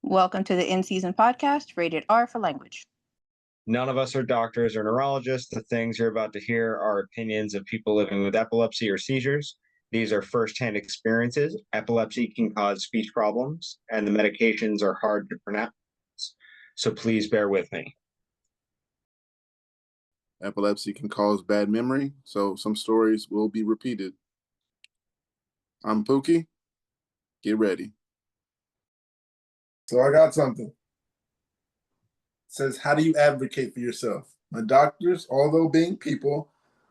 Welcome to the In Season podcast, rated R for language. None of us are doctors or neurologists. The things you're about to hear are opinions of people living with epilepsy or seizures. These are firsthand experiences. Epilepsy can cause speech problems, and the medications are hard to pronounce. So please bear with me. Epilepsy can cause bad memory, so some stories will be repeated. I'm Pookie. Get ready. So I got something. It says, how do you advocate for yourself? My doctors, although being people,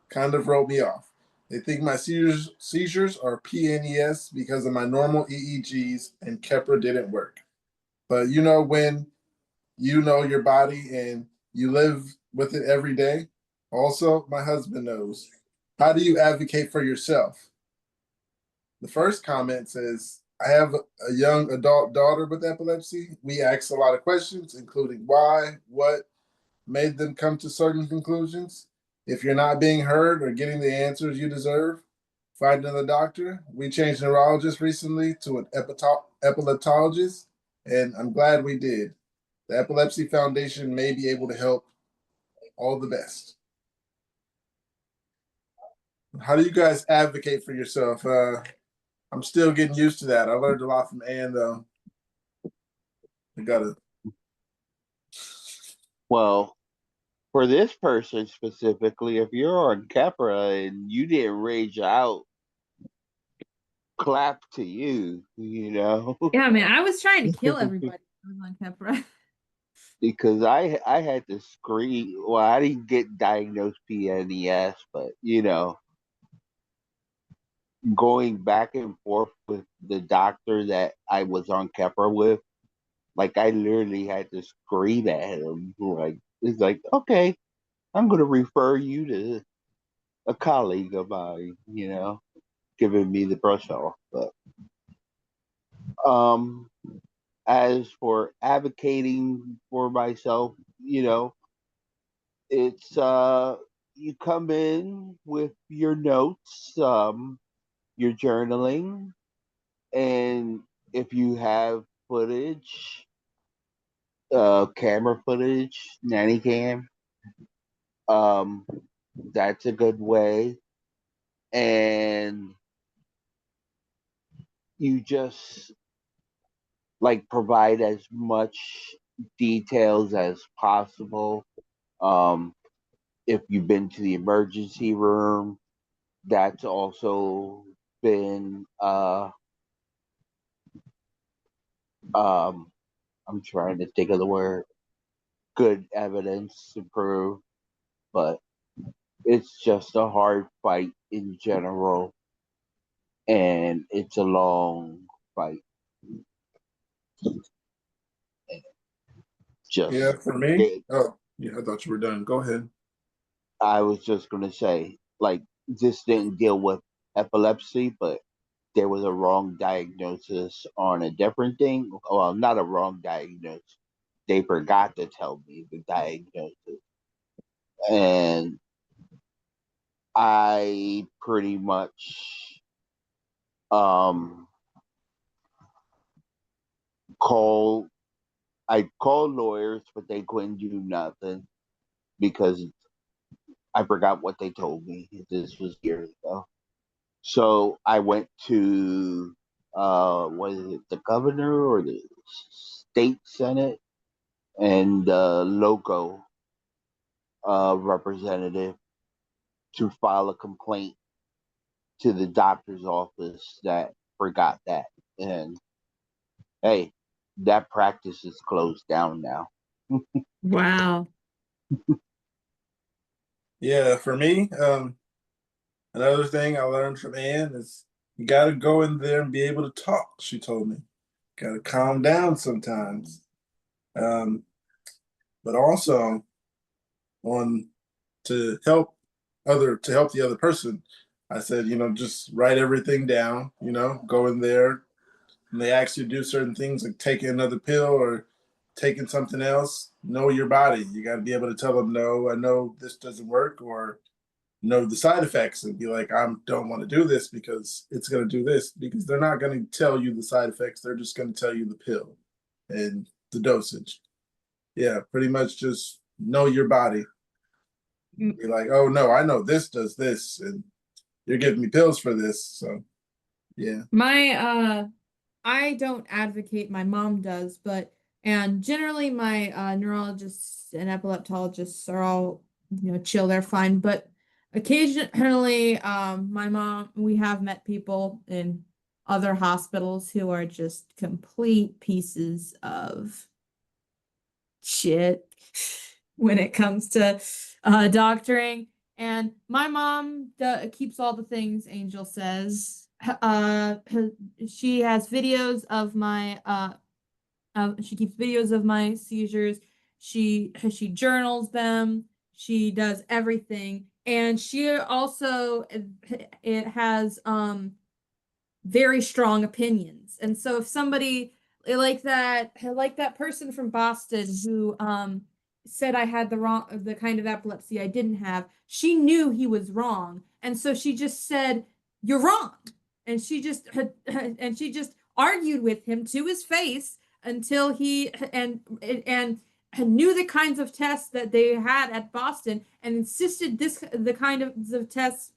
kind of wrote me off. They think my seizures are PNES because of my normal EEGs and Keppra didn't work. But you know, when you know your body and you live with it every day. Also, my husband knows. How do you advocate for yourself? The first comment says, I have a young adult daughter with epilepsy. We ask a lot of questions, including why, what made them come to certain conclusions. If you're not being heard or getting the answers you deserve, find another doctor. We changed neurologists recently to an epileptologist, and I'm glad we did. The Epilepsy Foundation may be able to help. All the best. How do you guys advocate for yourself? I'm still getting used to that. I learned a lot from Ann, though. I gotta. Well, for this person specifically, if you're on Keppra and you didn't rage out, clap to you, you know? Yeah, man, I was trying to kill everybody who was on Keppra. Because I had to scream. Well, I didn't get diagnosed PNES, but, you know, going back and forth with the doctor that I was on Keppra with, like, I literally had to scream at him. Like, it's like, okay, I'm going to refer you to a colleague of mine, you know, giving me the brush off. But as for advocating for myself, you know, it's you come in with your notes, your journaling, and if you have footage, camera footage, nanny cam, that's a good way. And you just like provide as much details as possible. If you've been to the emergency room, that's also been I'm trying to think of the word, good evidence to prove, but it's just a hard fight in general, and it's a long fight. Just Yeah, for me. Oh, yeah, I thought you were done. Go ahead. I was just gonna say, like, this didn't deal with epilepsy, but there was a wrong diagnosis on a different thing. Well, not a wrong diagnosis. They forgot to tell me the diagnosis. And I pretty much called lawyers, but they couldn't do nothing because I forgot what they told me. This was years ago. So I went to was it the governor or the state senate and the local representative to file a complaint to the doctor's office that forgot that. And hey, that practice is closed down now. Wow. Yeah, for me, another thing I learned from Ann is you got to go in there and be able to talk. She told me, got to calm down sometimes. But also to help the other person. I said, just write everything down. Go in there, and they ask you to do certain things like taking another pill or taking something else. Know your body. You got to be able to tell them, no, I know this doesn't work, or know the side effects and be like, I don't want to do this because it's going to do this, because they're not going to tell you the side effects. They're just going to tell you the pill. and the dosage. Yeah, pretty much just know your body. Be like, oh no, I know this does this, and you're giving me pills for this. So yeah. I don't advocate, my mom does, and generally my neurologists and epileptologists are all, chill, they're fine. But occasionally, my mom, we have met people in other hospitals who are just complete pieces of shit when it comes to doctoring. And my mom keeps all the things Angel says. She has videos of my she keeps videos of my seizures. She journals them. She does everything, and she also it has very strong opinions. And so if somebody like that person from Boston who said I had the kind of epilepsy I didn't have, she knew he was wrong. And so she just said, "You're wrong." And she just argued with him to his face until he and knew the kinds of tests that they had at Boston, and insisted the kind of tests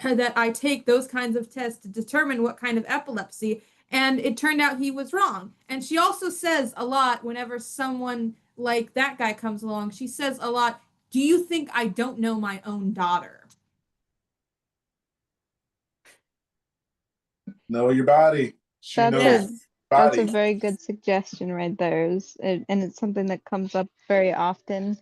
that I take, those kinds of tests to determine what kind of epilepsy. And it turned out he was wrong. And she also says a lot whenever someone like that guy comes along. She says a lot, "Do you think I don't know my own daughter?" Know your body. She That's knows Yes. that's a body. very good suggestion right there. And it's something that comes up very often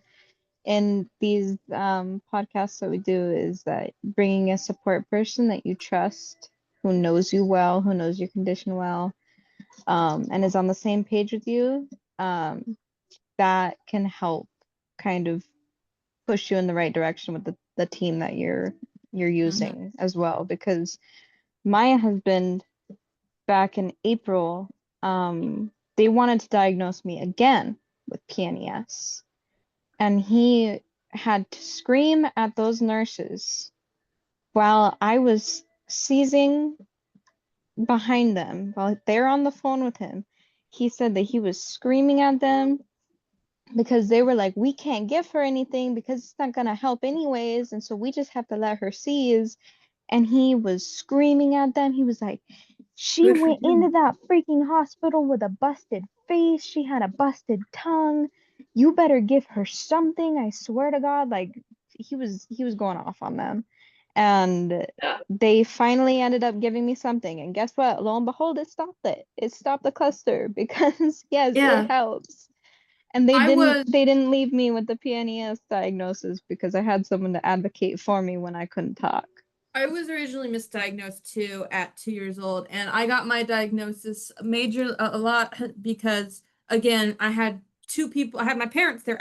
in these podcasts that we do, is that bringing a support person that you trust, who knows you well, who knows your condition well, and is on the same page with you, that can help kind of push you in the right direction with the team that you're using as well. Because my husband, back in April, they wanted to diagnose me again with PNES. And he had to scream at those nurses while I was seizing behind them, while they're on the phone with him. He said that he was screaming at them because they were like, "We can't give her anything because it's not going to help anyways. And so we just have to let her seize." And he was screaming at them. He was like, "She Good for went him. into that freaking hospital with a busted face. She had a busted tongue. You better give her something. I swear to God." Like, he was going off on them. And they finally ended up giving me something. And guess what? Lo and behold, it stopped it. It stopped the cluster because yes, Yeah. it helps. And I was they didn't leave me with the PNES diagnosis because I had someone to advocate for me when I couldn't talk. I was originally misdiagnosed too at 2 years old, and I got my diagnosis a lot because, again, I had two people. I had my parents there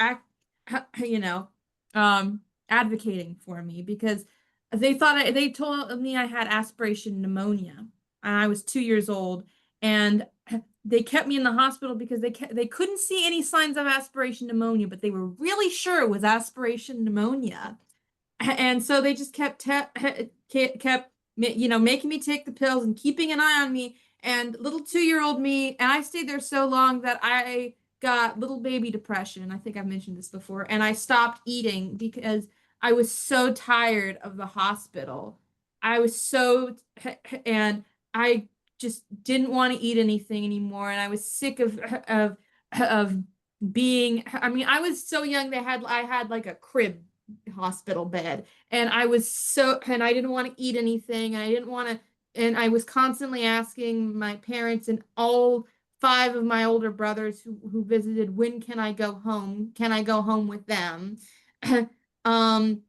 advocating for me because they told me I had aspiration pneumonia. And I was 2 years old, and they kept me in the hospital because they couldn't see any signs of aspiration pneumonia, but they were really sure it was aspiration pneumonia. And so they just kept making me take the pills and keeping an eye on me. And little 2-year-old me, and I stayed there so long that I got little baby depression. I think I've mentioned this before. And I stopped eating because I was so tired of the hospital. I was so and I just didn't want to eat anything anymore. And I was sick of being, I mean, I was so young. I had like a crib hospital bed, and I didn't want to eat anything. And I was constantly asking my parents and all 5 of my older brothers who visited, "When can I go home? Can I go home with them?" um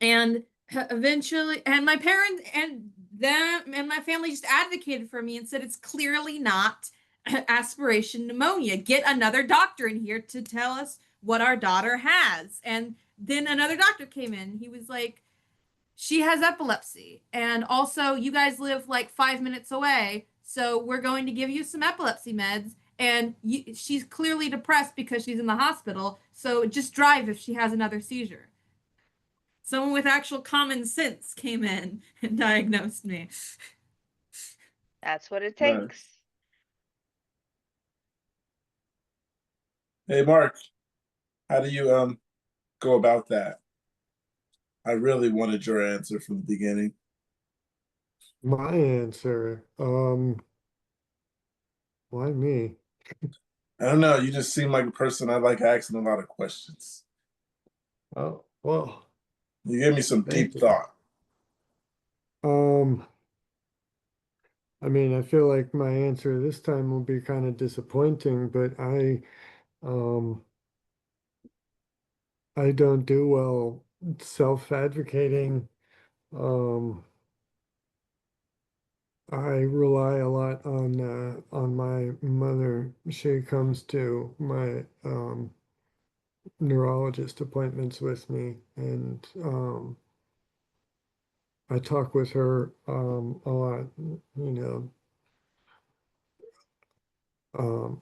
and eventually, and my parents and them and my family just advocated for me and said, "It's clearly not aspiration pneumonia. Get another doctor in here to tell us what our daughter has." And then another doctor came in. He was like, "She has epilepsy. And also, you guys live like 5 minutes away. So we're going to give you some epilepsy meds. And she's clearly depressed because she's in the hospital. So just drive if she has another seizure." Someone with actual common sense came in and diagnosed me. That's what it Nice. takes. Hey, Mark, how do you go about that? I really wanted your answer from the beginning. My answer, why me? I don't know. You just seem like a person I like asking a lot of questions. Oh, well, You gave me some thank deep you. thought. Um, I mean, I feel like my answer this time will be kind of disappointing, but um, I don't do well self-advocating. Um, I rely a lot on my mother. She comes to my neurologist appointments with me, and I talk with her a lot,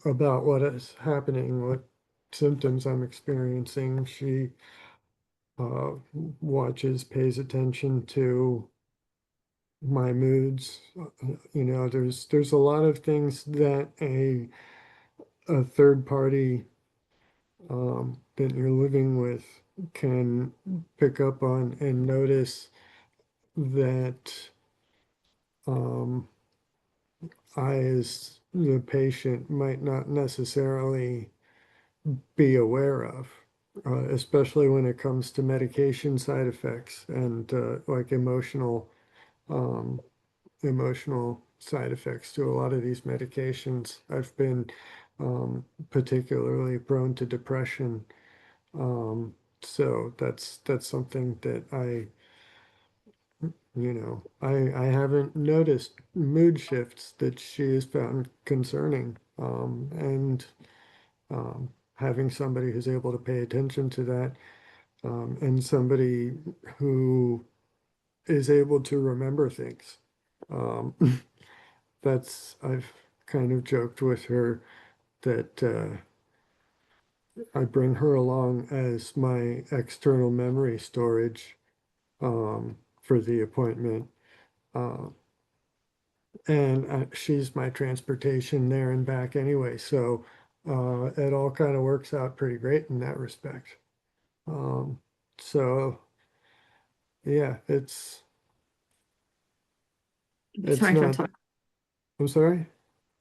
about what is happening, what symptoms I'm experiencing. She uh, watches, pays attention to my moods. There's a lot of things that a third party that you're living with can pick up on and notice that um, I, as the patient, might not necessarily be aware of, especially when it comes to medication side effects and like um, emotional side effects to a lot of these medications. I've been particularly prone to depression, so that's something that I haven't noticed mood shifts that she has found concerning, and having somebody who's able to pay attention to that, and somebody who is able to remember things. Um, I've kind of joked with her that I bring her along as my external memory storage for the appointment. Uh, and she's my transportation there and back anyway. So it all kind of works out pretty great in that respect. Um, so yeah, it's Sorry if I'm not, talking. I'm sorry.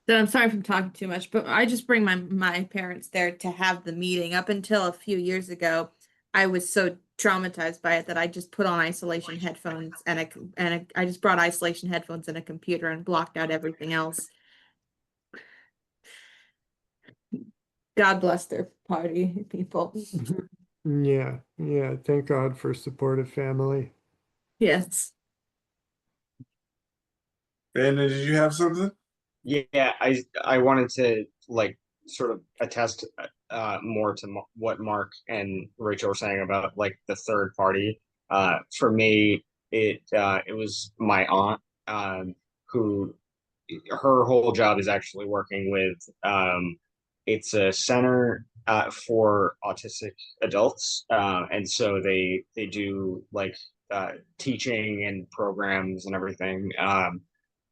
I'm sorry if I'm talking too much, but I just bring my parents there to have the meeting. Up until a few years ago, I was so traumatized by it that I just put on isolation headphones I just brought isolation headphones and a computer and blocked out everything else. God bless their party people. Yeah, yeah. Thank God for supportive family. Yes. Brandon, did you have something? Yeah, I wanted to like sort of attest more to what Mark and Rachel were saying about like the third party. For me, it was my aunt, who her whole job is actually working with it's a center for autistic adults, and so they do like teaching and programs and everything.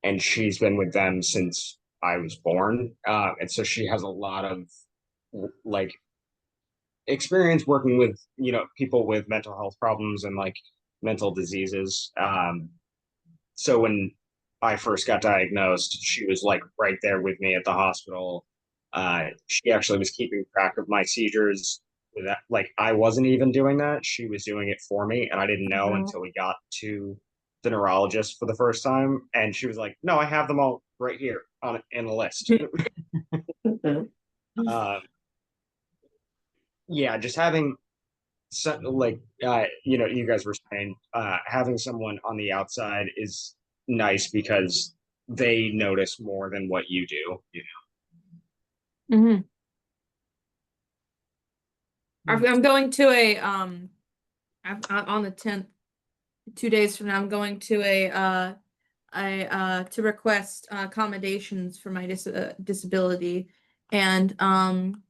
And she's been with them since I was born, and so she has a lot of like experience working with people with mental health problems and like mental diseases. So when I first got diagnosed, she was like right there with me at the hospital. She actually was keeping track of my seizures. With that, like I wasn't even doing that; she was doing it for me, and I didn't know No. until we got to the neurologist for the first time, and she was like, "No, I have them all right here on in a list." um, yeah, just having like you guys were saying, having someone on the outside is nice because they notice more than what you do. Hmm. I'm going to on the 10th, 2 days from now, I'm going to to request accommodations for my disability, and I'm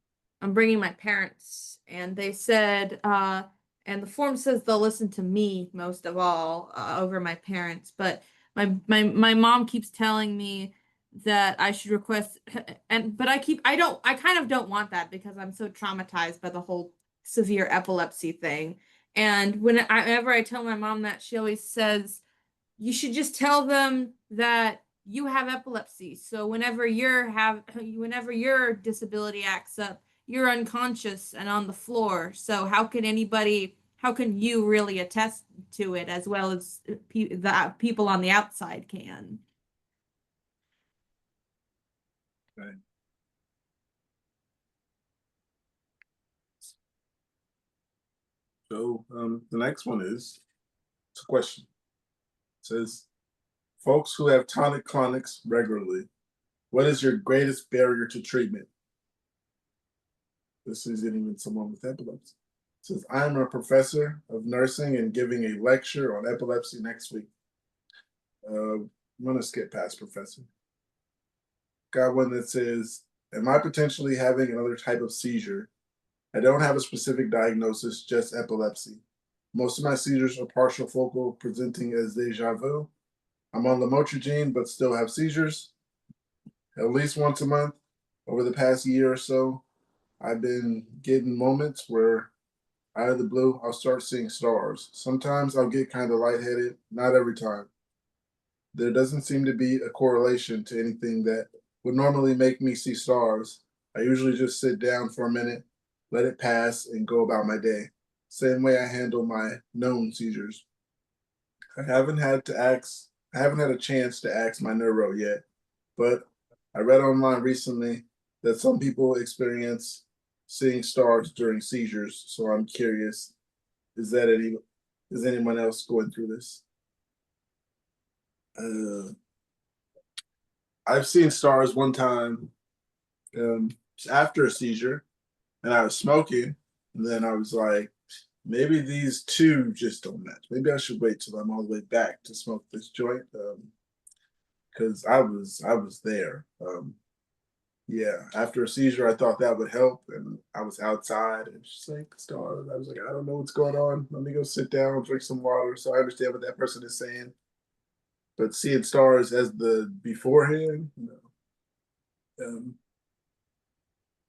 bringing my parents, and they said and the form says they'll listen to me most of all over my parents, but my mom keeps telling me that I should request, but I kind of don't want that because I'm so traumatized by the whole severe epilepsy thing. And whenever I tell my mom that, she always says, you should just tell them that you have epilepsy. So whenever your disability acts up, you're unconscious and on the floor. So how can you really attest to it as well as the people on the outside can? Right. So the next one it's a question. It says, folks who have tonic-clonics regularly, what is your greatest barrier to treatment? This isn't even someone with epilepsy. It says, I'm a professor of nursing and giving a lecture on epilepsy next week. I'm going to skip past professor. Got one that says, am I potentially having another type of seizure? I don't have a specific diagnosis, just epilepsy. Most of my seizures are partial focal, presenting as deja vu. I'm on lamotrigine, but still have seizures. At least once a month over the past year or so, I've been getting moments where out of the blue, I'll start seeing stars. Sometimes I'll get kind of lightheaded, not every time. There doesn't seem to be a correlation to anything that would normally make me see stars. I usually just sit down for a minute, let it pass, and go about my day. Same way I handle my known seizures. I haven't had a chance to ask my neuro yet, but I read online recently that some people experience seeing stars during seizures. So I'm curious, is anyone else going through this? I've seen stars one time after a seizure, and I was smoking, and then I was like, maybe these two just don't match. Maybe I should wait till I'm all the way back to smoke this joint, because I was there. Yeah, after a seizure, I thought that would help, and I was outside, and just like stars. I was like, I don't know what's going on. Let me go sit down, drink some water, so I understand what that person is saying. But seeing stars as the beforehand, no.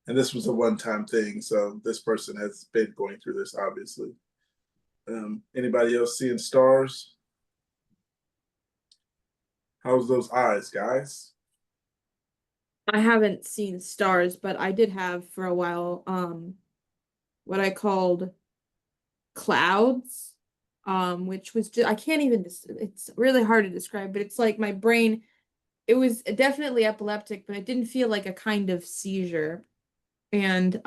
And this was a one-time thing, so this person has been going through this, obviously. Anybody else seeing stars? How's those eyes, guys? I haven't seen stars, but I did have for a while what I called clouds, which was just I can't even it's really hard to describe, but it's like my brain, it was definitely epileptic, but it didn't feel like a kind of seizure. And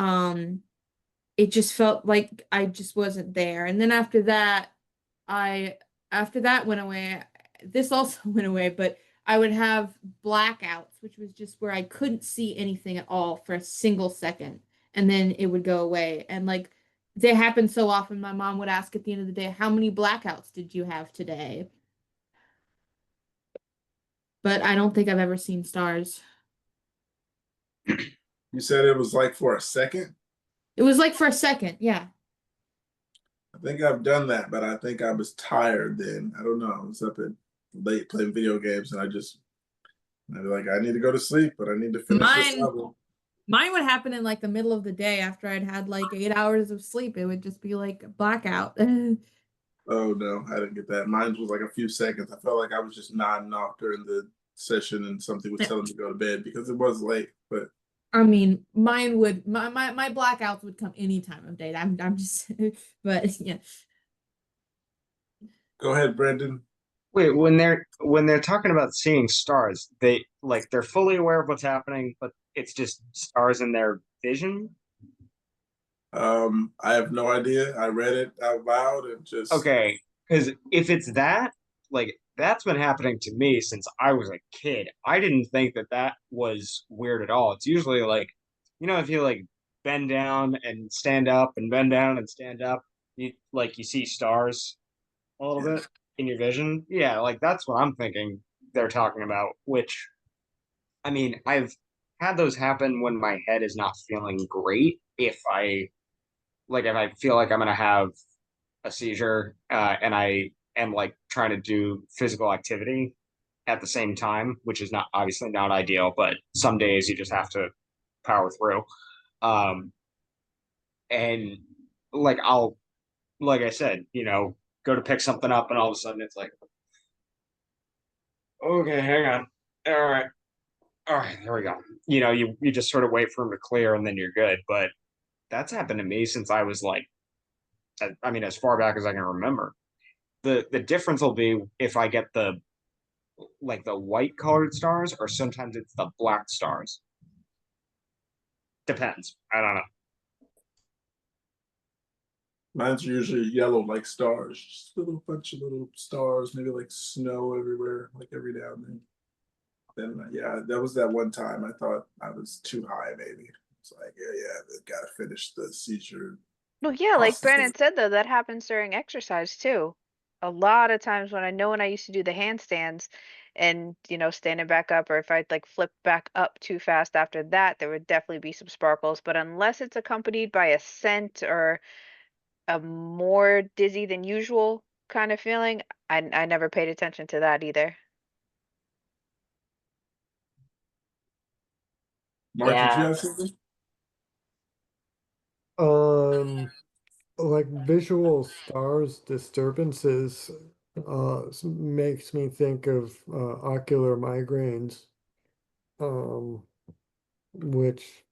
it just felt like I just wasn't there. And then I after that went away, this also went away, but I would have blackouts, which was just where I couldn't see anything at all for a single second, and then it would go away. And like they happened so often, my mom would ask at the end of the day, how many blackouts did you have today? But I don't think I've ever seen stars. You said it was like for a second? It was like for a second, yeah. I think I've done that, but I think I was tired then. I don't know. I was up at late playing video games, and I was like, I need to go to sleep, but I need to finish this level. Mine would happen in like the middle of the day after I'd had like 8 hours of sleep. It would just be like a blackout. Oh no, I didn't get that. Mine was like a few seconds. I felt like I was just nodding off during the session, and something was telling me to go to bed because it was late. But I mean, mine would my blackouts would come any time of day. I'm just but yeah. go ahead, Brandon. Wait, when they're talking about seeing stars, they're fully aware of what's happening, but it's just stars in their vision. I have no idea. I read it out loud and just Okay, because if it's that, like that's been happening to me since I was a kid. I didn't think that that was weird at all. It's usually like, if you like bend down and stand up and bend down and stand up, you see stars a little bit in your vision. Yeah, like that's what I'm thinking they're talking about, which I mean, I've had those happen when my head is not feeling great. If I feel like I'm gonna have a seizure and I am like trying to do physical activity, at the same time, which is not obviously not ideal, but some days you just have to power through. Um, and like I'll, like I said, go to pick something up, and all of a sudden it's like, okay, hang on, all right, there we go. You just sort of wait for them to clear, and then you're good. But that's happened to me since I was like, I mean, as far back as I can remember. The difference will be if I get the white colored stars, or sometimes it's the black stars. Depends. I don't know. Mine's usually yellow like stars, just a little bunch of little stars, maybe like snow everywhere, like every now and then. Then yeah, that was that one time I thought I was too high, maybe. It's like, yeah, they gotta finish the seizure Well, yeah, like process. Brandon said though, that happens during exercise too. A lot of times when I used to do the handstands and, standing back up, or if I'd like flip back up too fast after that, there would definitely be some sparkles. But unless it's accompanied by a scent or a more dizzy than usual kind of feeling, I never paid attention to that either. Mark, did you Yeah. have something? Like visual stars disturbances makes me think of ocular migraines, um, which,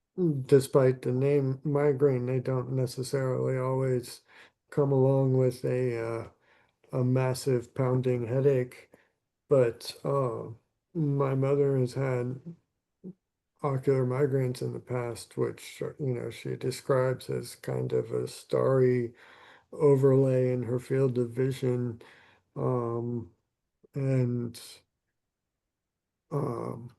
despite the name migraine, they don't necessarily always come along with a massive pounding headache. But my mother has had ocular migraines in the past, which she describes as kind of a starry overlay in her field of vision. Um, and um,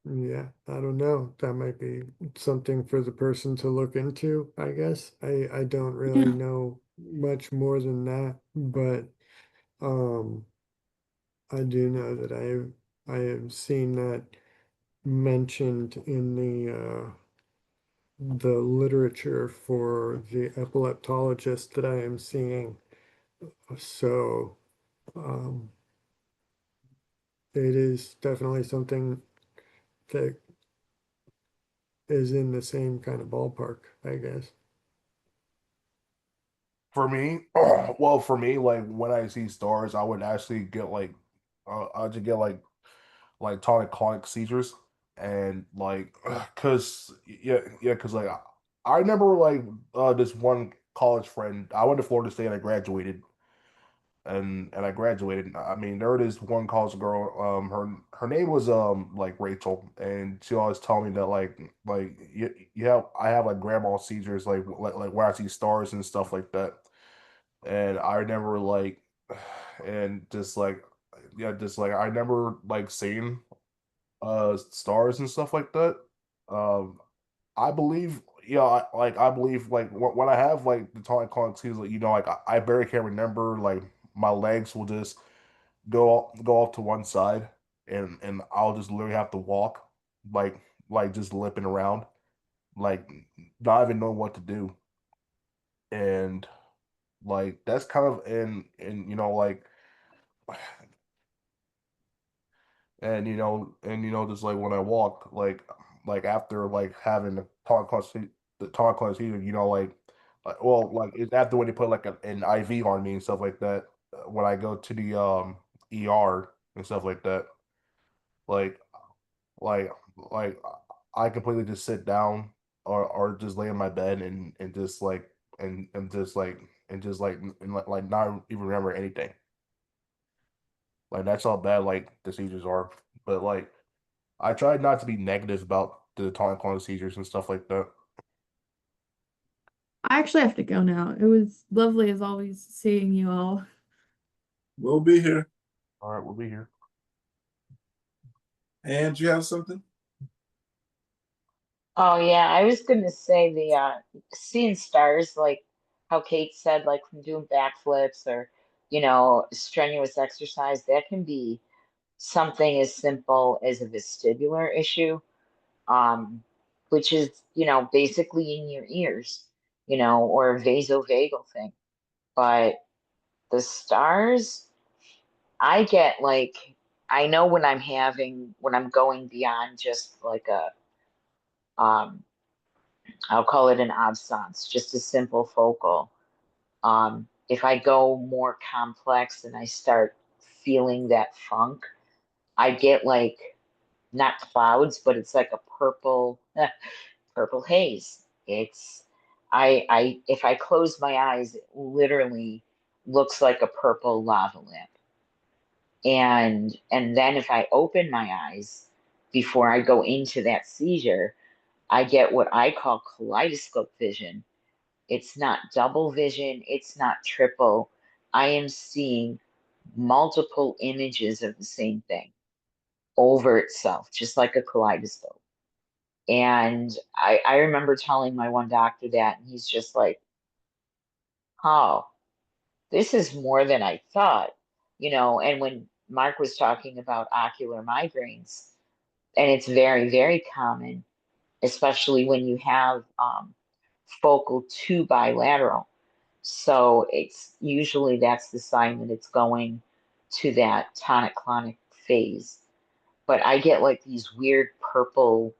yeah, I don't know. That might be something for the person to look into, I guess. I don't really Yeah. know much more than that, but um, I do know that I have seen that mentioned in the literature for the epileptologist that I am seeing. So um, it is definitely something that is in the same kind of ballpark, I guess. For me, well, for me, like when I see stars, I would actually get like, I just get like tonic-clonic seizures, and like, cause yeah, cause like I remember like this one college friend. I went to Florida State and I graduated, and I graduated. I mean, there is one college girl. Her name was like Rachel, and she always tell me that like you have I have like grandma seizures like when I see stars and stuff like that. And I never like, and just like, yeah, just like I never like seen stars and stuff like that. Um, I believe, yeah, I believe like when I have like the tonic clonic seizures, like, like I barely can remember. Like my legs will just go off to one side, and I'll just literally have to walk, like just limping around, like not even knowing what to do. And like that's kind of and like and just like when I walk, like after like having the tonic clonic seizure, well, like it's after when they put like an IV on me and stuff like that. When I go to the ER and stuff like that, like like like I completely just sit down, or just lay in my bed and just like and just like and not even remember anything. Like that's how bad like the seizures are. But like I tried not to be negative about the tonic-clonic seizures and stuff like that. I actually have to go now. It was lovely as always seeing you all. We'll be here. All right, we'll be here. And you have something? Oh yeah, I was gonna say the seeing stars, like how Kate said, like from doing backflips or strenuous exercise, that can be something as simple as a vestibular issue, um, which is basically in your ears, or a vasovagal thing. But the stars, I get like, I know when I'm going beyond just like um, I'll call it an absence, just a simple focal. If I go more complex and I start feeling that funk, I get like not clouds, but it's like a purple purple haze. It's I if I close my eyes, it literally looks like a purple lava lamp. And then if I open my eyes before I go into that seizure, I get what I call kaleidoscope vision. It's not double vision, it's not triple. I am seeing multiple images of the same thing over itself, just like a kaleidoscope. And I remember telling my one doctor that, and he's just like, oh, this is more than I thought, And when Mark was talking about ocular migraines, and it's very, very common, especially when you have focal to bilateral. So it's usually that's the sign that it's going to that tonic-clonic phase. But I get like these weird purple,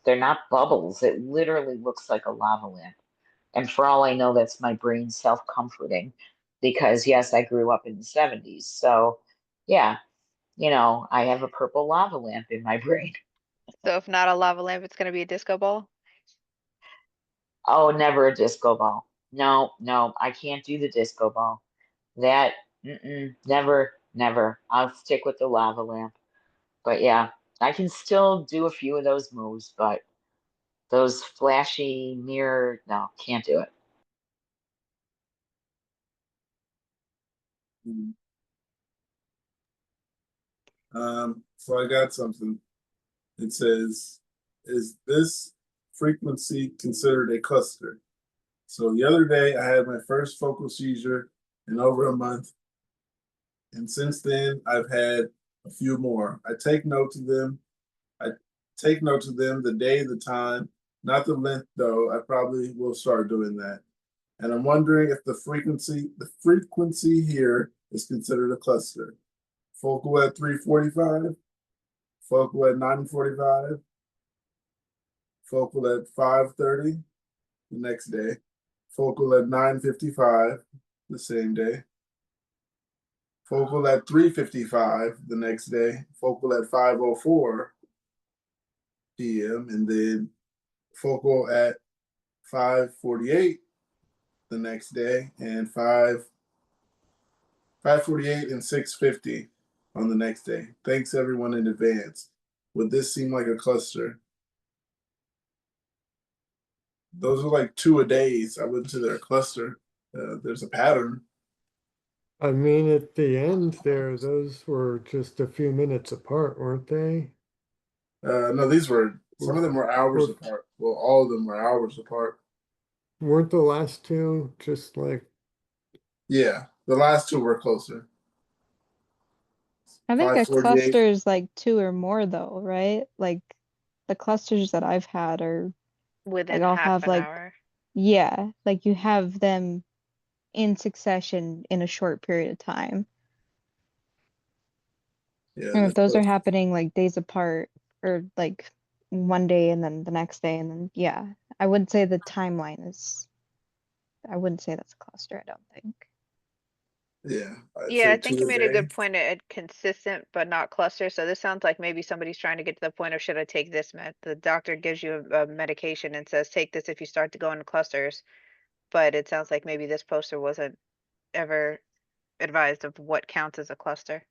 they're not bubbles. It literally looks like a lava lamp. And for all I know, that's my brain self-comforting because yes, I grew up in the 70s. So yeah, I have a purple lava lamp in my brain. So if not a lava lamp, it's gonna be a disco ball. Oh, never a disco ball. No, no, I can't do the disco ball. That, never, never. I'll stick with the lava lamp. But yeah, I can still do a few of those moves, but those flashy mirror, no, can't do it. Mm. So I got something. It says, is this frequency considered a cluster? So the other day I had my first focal seizure in over a month. And since then I've had a few more. I take notes of them. I take notes of them, the day, the time, not the length though. I probably will start doing that. And I'm wondering if the frequency here is considered a cluster. Focal at 345, focal at 945, focal at 5:30 the next day, focal at 9:55 the same day, focal at 3:55 the next day, focal at 5:04 p.m., and then focal at 5:48 the next day, and 5:48 and 6:50 on the next day. Thanks everyone in advance. Would this seem like a cluster? Those are like two a days. I wouldn't say they're a cluster. There's a pattern. I mean, at the end there, those were just a few minutes apart, weren't they? No, some of them were hours apart. Well, all of them were hours apart. Weren't the last two just like, Yeah, the last two were closer. I think a 5:48. cluster is like two or more though, right? Like the clusters that I've had are like Within I'll half have an like, hour. yeah, like you have them in succession in a short period of time. Yeah, And if that's those are close. happening like days apart or like one day and then the next day and then yeah, I wouldn't say the timeline is, I wouldn't say that's a cluster, I don't think. Yeah, I'd Yeah, I say think two you a made a day. good point at consistent but not cluster. So this sounds like maybe somebody's trying to get to the point of should I take this med? The doctor gives you a medication and says take this if you start to go into clusters. But it sounds like maybe this poster wasn't ever advised of what counts as a cluster.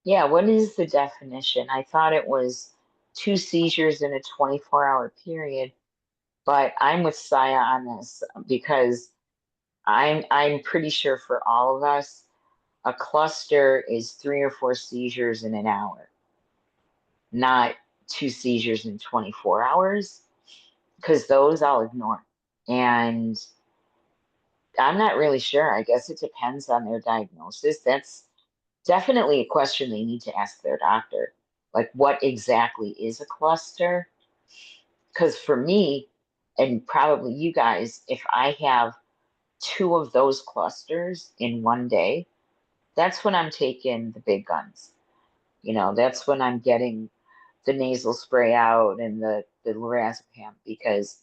Yeah, what is the definition? I thought it was two seizures in a 24-hour period, but I'm with Saya on this because I'm pretty sure for all of us, a cluster is 3 or 4 seizures in an hour, not two seizures in 24 hours, because those I'll ignore. And I'm not really sure. I guess it depends on their diagnosis. That's definitely a question they need to ask their doctor. Like, what exactly is a cluster? Because for me, and probably you guys, if I have two of those clusters in one day, that's when I'm taking the big guns. That's when I'm getting the nasal spray out and the lorazepam, because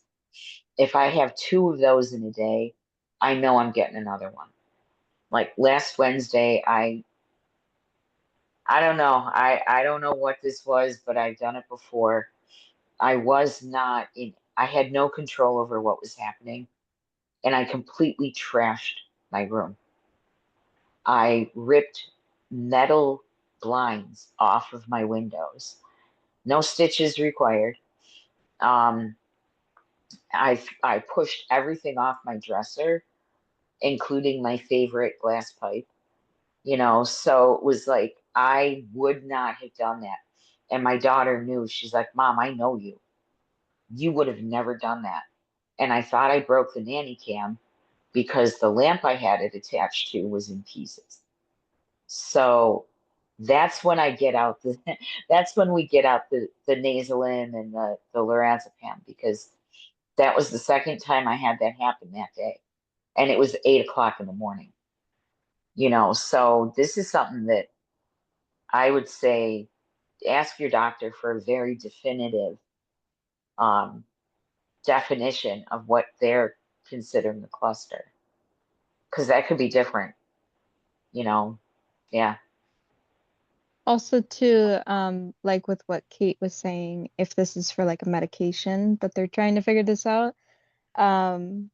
if I have two of those in a day, I know I'm getting another one. Like last Wednesday, I don't know. I don't know what this was, but I've done it before. I had no control over what was happening, and I completely trashed my room. I ripped metal blinds off of my windows. No stitches required. Um, I pushed everything off my dresser, including my favorite glass pipe. So it was like I would not have done that. And my daughter knew. She's like, "Mom, I know you. You would have never done that." And I thought I broke the nanny cam because the lamp I had it attached to was in pieces. So that's when I get out the that's when we get out the Nasalin and the lorazepam, because that was the second time I had that happen that day. And it was 8 o'clock in the morning. So this is something that I would say ask your doctor for a very definitive um, definition of what they're considering the cluster, because that could be different, yeah. Also, too, like with what Kate was saying, if this is for like a medication that they're trying to figure this out, um,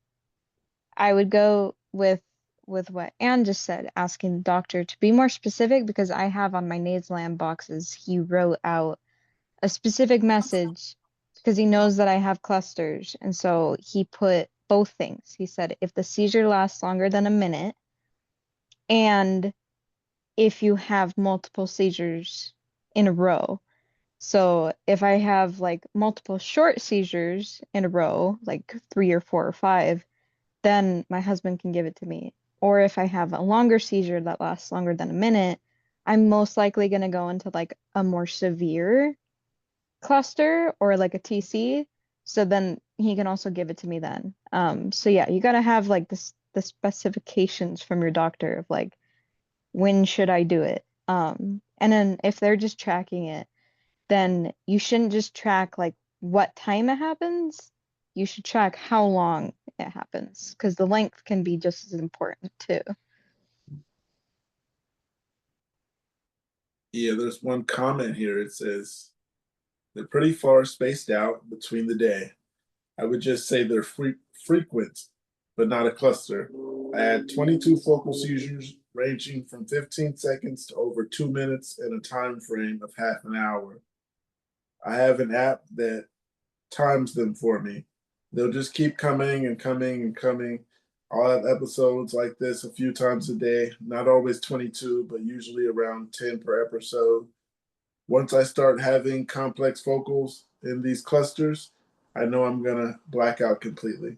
I would go with what Anne just said, asking the doctor to be more specific, because I have on my Nasalam boxes, he wrote out a specific message because he knows that I have clusters. And so he put both things. He said, if the seizure lasts longer than a minute, and if you have multiple seizures in a row. So if I have like multiple short seizures in a row, like 3 or 4 or 5, then my husband can give it to me. Or if I have a longer seizure that lasts longer than a minute, I'm most likely going to go into like a more severe cluster or like a TC. So then he can also give it to me then. So yeah, you got to have like the specifications from your doctor of like, when should I do it? And then if they're just tracking it, then you shouldn't just track like what time it happens. You should track how long it happens, because the length can be just as important too. Yeah, there's one comment here. It says they're pretty far spaced out between the day. I would just say they're frequent, but not a cluster. I had 22 focal seizures ranging from 15 seconds to over 2 minutes in a time frame of half an hour. I have an app that times them for me. They'll just keep coming and coming and coming. I'll have episodes like this a few times a day, not always 22, but usually around 10 per episode. Once I start having complex focals in these clusters, I know I'm going to black out completely.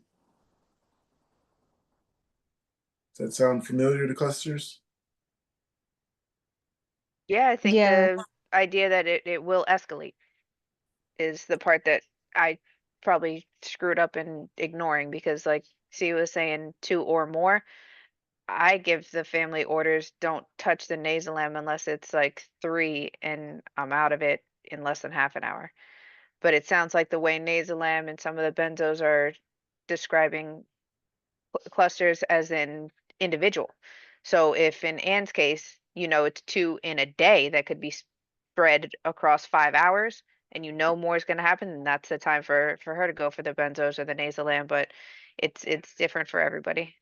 Does that sound familiar to clusters? Yeah, I think Yeah. the idea that it will escalate is the part that I probably screwed up in ignoring, because like C was saying, two or more. I give the family orders, don't touch the Nasalem unless it's like three, and I'm out of it in less than half an hour. But it sounds like the way Nasalem and some of the benzos are describing clusters as in individual. So if in Anne's case, it's two in a day that could be spread across 5 hours, and more is going to happen, then that's the time for her to go for the benzos or the Nasalam. But it's different for everybody.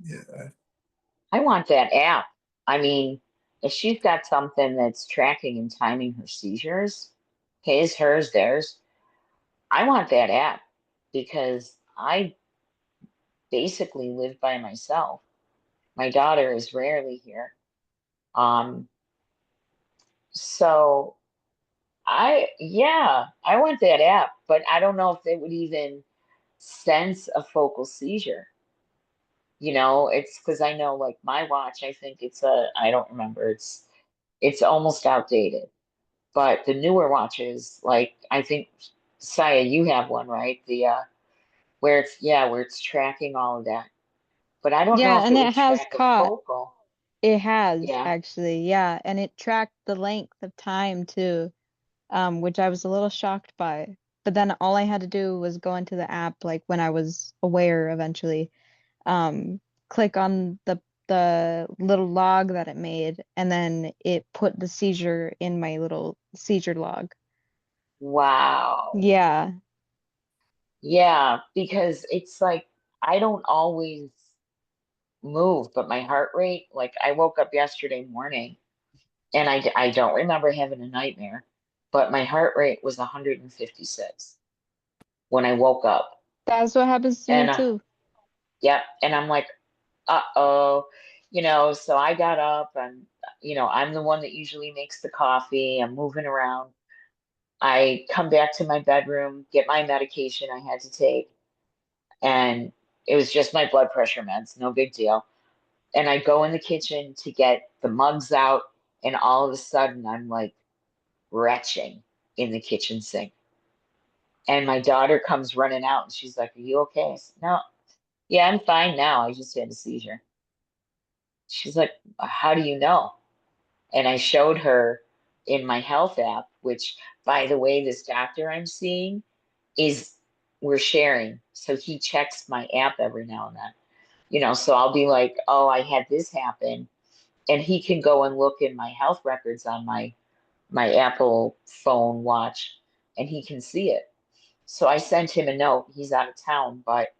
Yeah. I want that app. I mean, if she's got something that's tracking and timing her seizures, his, hers, theirs, I want that app, because I basically live by myself. My daughter is rarely here. Um, so yeah, I want that app, but I don't know if they would even sense a focal seizure. It's because I know, like my watch, I think I don't remember, it's almost outdated. But the newer watches, like I think Saya, you have one, right? The where it's tracking all of that. But I don't know Yeah, if and it it would has track a caught. focal. It has Yeah. actually, yeah, and it tracked the length of time too, which I was a little shocked by. But then all I had to do was go into the app, like when I was aware eventually, um, click on the little log that it made, and then it put the seizure in my little seizure log. Wow. Yeah. Yeah, because it's like I don't always move, but my heart rate, like I woke up yesterday morning and I don't remember having a nightmare, but my heart rate was 156 when I woke up. That's what happens to me And too. yep, and I'm like, uh-oh, so I got up and I'm the one that usually makes the coffee. I'm moving around. I come back to my bedroom, get my medication I had to take, and it was just my blood pressure meds, no big deal. And I go in the kitchen to get the mugs out, and all of a sudden I'm like retching in the kitchen sink. And my daughter comes running out and she's like, "Are you okay?" I said, "No, yeah, I'm fine now. I just had a seizure." She's like, "How do you know?" And I showed her in my health app, which, by the way, this doctor I'm seeing is we're sharing. So he checks my app every now and then. So I'll be like, "Oh, I had this happen." And he can go and look in my health records on my Apple phone watch and he can see it. So I sent him a note. He's out of town, but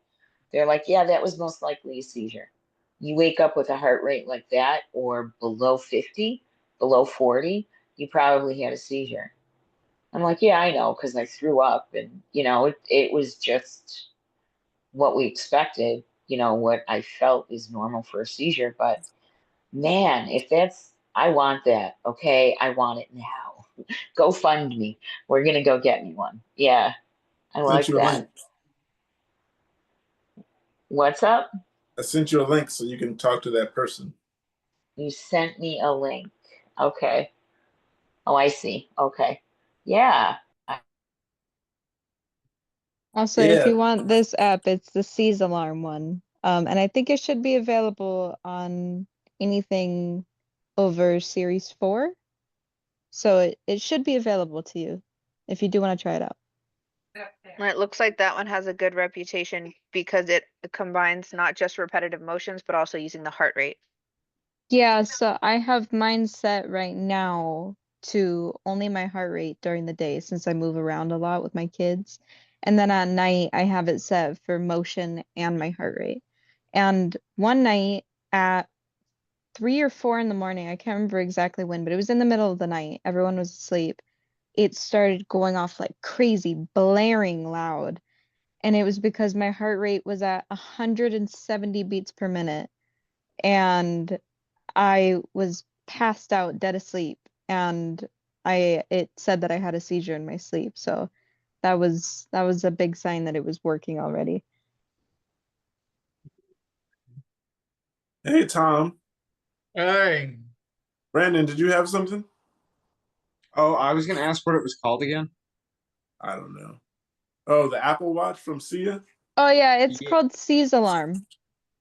they're like, "Yeah, that was most likely a seizure. You wake up with a heart rate like that or below 50, below 40, you probably had a seizure." I'm like, "Yeah, I know, because I threw up and it was just what we expected, what I felt is normal for a seizure, but man, if that's, I want that. Okay, I want it now. Go fund me. We're gonna go get me one." Yeah, I Sent like you a link. that. What's up? I sent you a link so you can talk to that person. You sent me a link. Okay. Oh, I see. Okay. Yeah. Also, if Yeah. you want this app, it's the Seize Alarm one. And I think it should be available on anything over Series 4. So it should be available to you if you do want to try it out. It looks like that one has a good reputation because it combines not just repetitive motions, but also using the heart rate. Yeah, so I have mine set right now to only my heart rate during the day since I move around a lot with my kids. And then at night, I have it set for motion and my heart rate. And one night at 3 or 4 in the morning, I can't remember exactly when, but it was in the middle of the night. Everyone was asleep. It started going off like crazy, blaring loud. And it was because my heart rate was at 170 beats per minute. And I was passed out, dead asleep, and it said that I had a seizure in my sleep. So that was a big sign that it was working already. Hey, Tom. Hey, Brandon, did you have something? Oh, I was going to ask what it was called again. I don't know. Oh, the Apple Watch from Sia? Oh yeah, it's Yeah. called Seize Alarm.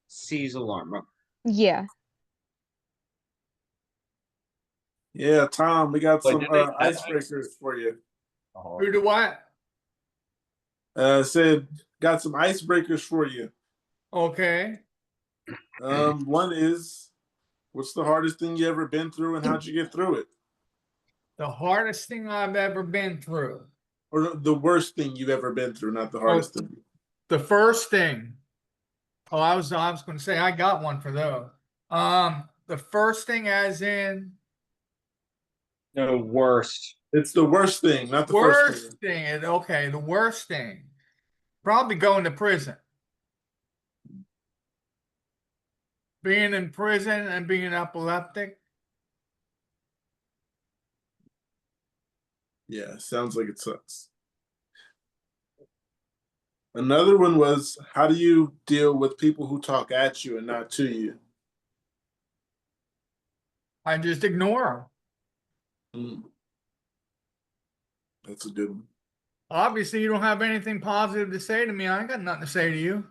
Seize alarm. Oh, Yeah. Yeah, Tom, we got But some did they icebreakers for you. who do what? Said got some icebreakers for you. Okay. One is, what's the hardest thing you ever been through, and how'd you get through it? The hardest thing I've ever been through. Or the worst thing you've ever been through, not the Oh, hardest thing. the first thing. Oh, I was going to say I got one for those. The first thing, as in No, worst. It's the worst thing, not the first thing. worst thing. Okay, the worst thing. Probably going to prison. Being in prison and being epileptic. Yeah, sounds like it sucks. Another one was, how do you deal with people who talk at you and not to you? I just ignore them. That's a good one. Obviously, you don't have anything positive to say to me. I ain't got nothing to say to you.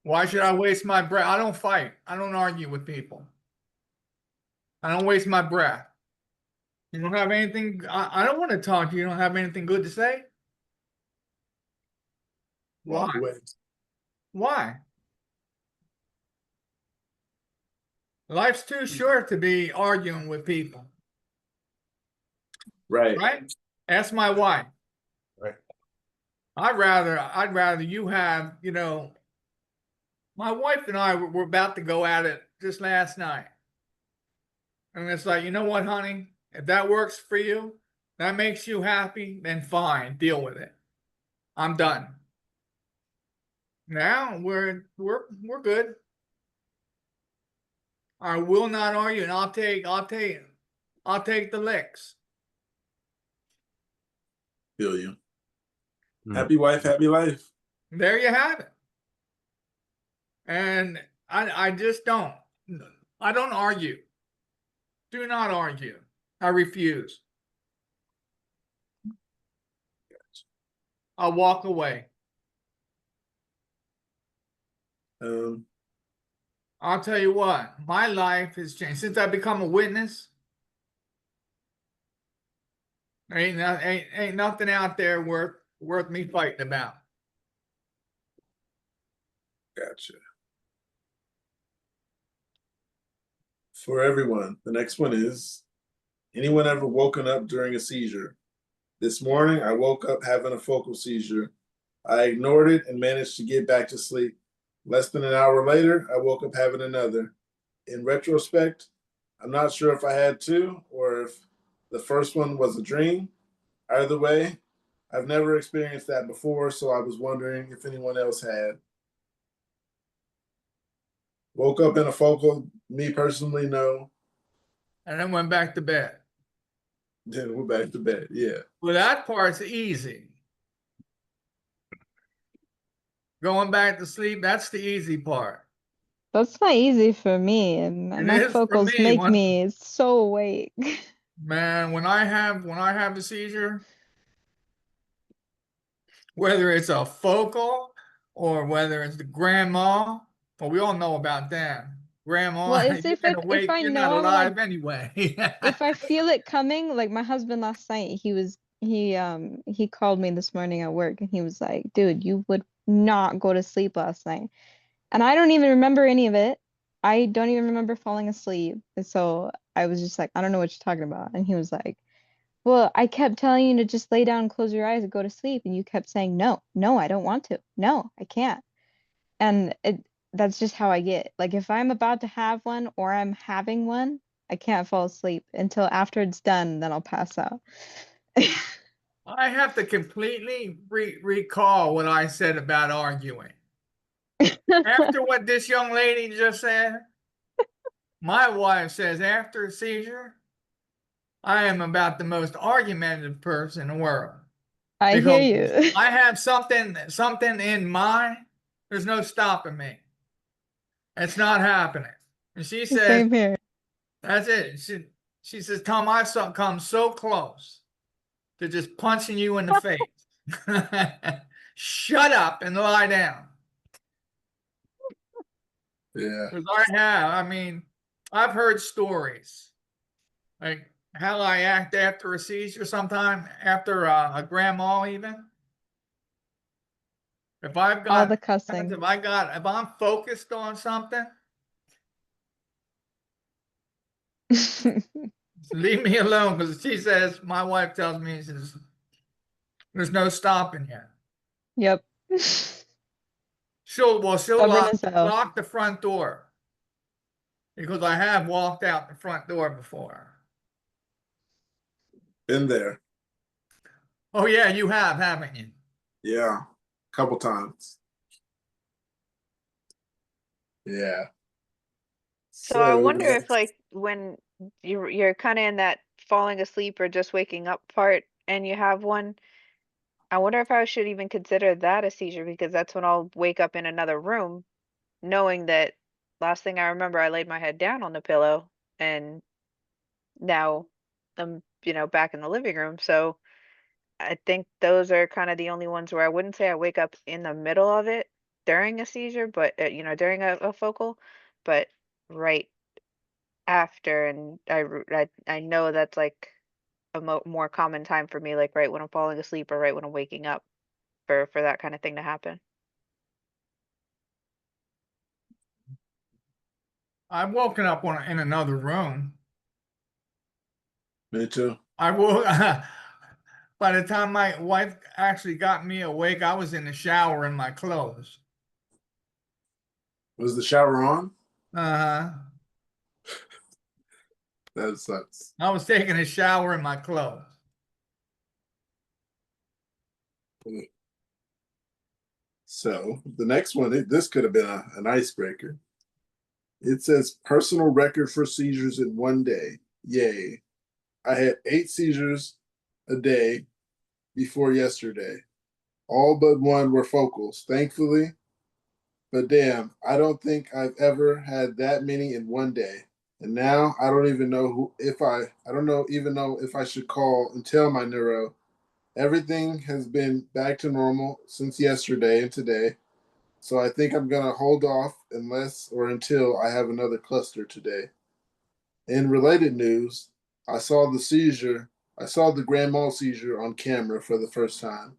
Why should I waste my breath? I don't fight. I don't argue with people. I don't waste my breath. You don't have anything. I don't want to talk to you. You don't have anything good to say? Walk Why? away. Why? Life's too short to be arguing with people, Right. right? Ask my wife. Right. I'd rather you have, you know, my wife and I were about to go at it just last night. And it's like, you know what, honey? If that works for you, that makes you happy, then fine, deal with it. I'm done. Now we're good. I will not argue, and I'll take the licks. Feel you. Mm. Happy wife, happy life. There you have it. And I just don't. I don't argue. Do not argue. I refuse. I'll walk away. I'll tell you what, my life has changed since I become a witness. Ain't nothing out there worth me fighting about. Gotcha. For everyone, the next one is, anyone ever woken up during a seizure? This morning, I woke up having a focal seizure. I ignored it and managed to get back to sleep. Less than an hour later, I woke up having another. In retrospect, I'm not sure if I had two or if the first one was a dream. Either way, I've never experienced that before, so I was wondering if anyone else had. Woke up in a focal, me personally, no. And then went back to bed. Then we're back to bed, yeah. Well, that part's easy. Going back to sleep, that's the easy part. That's not easy for me, and It my is for focals me. make me so awake. Man, when I have a seizure, whether it's a focal or whether it's the grandma, well, we all know about them. Grandma, Well, it's you're gonna if wake, I you're not know I'm like, alive anyway. if I feel it coming, like my husband last night, he called me this morning at work and he was like, "Dude, you would not go to sleep last night." And I don't even remember any of it. I don't even remember falling asleep. And so I was just like, I don't know what you're talking about. And he was like, "Well, I kept telling you to just lay down and close your eyes and go to sleep, and you kept saying, no, no, I don't want to. No, I can't." And that's just how I get. Like if I'm about to have one or I'm having one, I can't fall asleep until after it's done, then I'll pass out. I have to completely recall what I said about arguing. After what this young lady just said, my wife says after a seizure, I am about the most argumentative person in the world. I Because hear you. I have something in mind, there's no stopping me. It's not happening. And she says, Same here. that's it. She says, Tom, I've come so close to just punching you in the face. Shut up and lie down. Yeah. Because I mean, I've heard stories like how I act after a seizure sometime, after a grandma even. If I've All got, the cussing. if I'm focused on something, leave me alone. Because she says, my wife tells me, she says, there's no stopping you. Yep. She'll Stubborn as hell. lock the front door. Because I have walked out the front door before. Been there. Oh yeah, you have, haven't you? Yeah. A couple times. Yeah. So I wonder if like when you're kind of in that falling asleep or just waking up part and you have one, I wonder if I should even consider that a seizure because that's when I'll wake up in another room knowing that last thing I remember I laid my head down on the pillow and now I'm back in the living room. So I think those are kind of the only ones where I wouldn't say I wake up in the middle of it during a seizure, but during a focal, but right after. And I know that's like a more common time for me, like right when I'm falling asleep or right when I'm waking up for that kind of thing to happen. I've woken up in another room. Me too. I woke by the time my wife actually got me awake, I was in the shower in my clothes. Was the shower on? Uh-huh. That sucks. I was taking a shower in my clothes. So the next one, this could have been an icebreaker. It says personal record for seizures in one day. Yay. I had 8 seizures a day before yesterday. All but one were focals, thankfully. But damn, I don't think I've ever had that many in one day. And now I don't even know even know if I should call and tell my neuro. Everything has been back to normal since yesterday and today. So I think I'm gonna hold off unless or until I have another cluster today. In related news, I saw the seizure. I saw the grand mal seizure on camera for the first time,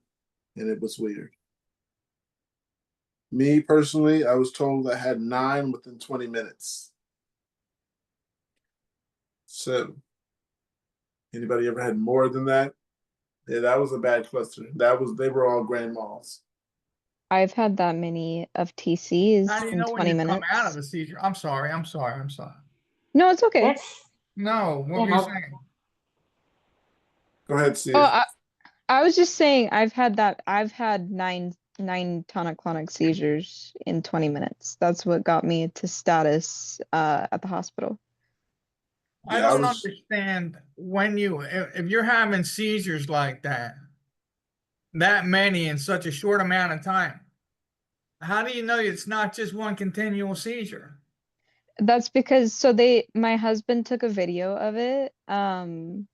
and it was weird. Me personally, I was told I had 9 within 20 minutes. So, anybody ever had more than that? Yeah, that was a bad cluster. They were all grand mals. I've had that many of TCs How do you in know when 20 you come out of minutes. a seizure? I'm sorry. No, it's okay. That's No, what you were you know saying? Go ahead, Oh, Sia. I was just saying I've had that. I've had nine tonic-clonic seizures in 20 minutes. That's what got me to status at the hospital. I Yeah, I don't was. understand when if you're having seizures like that many in such a short amount of time. How do you know it's not just one continual seizure? That's because my husband took a video of it, and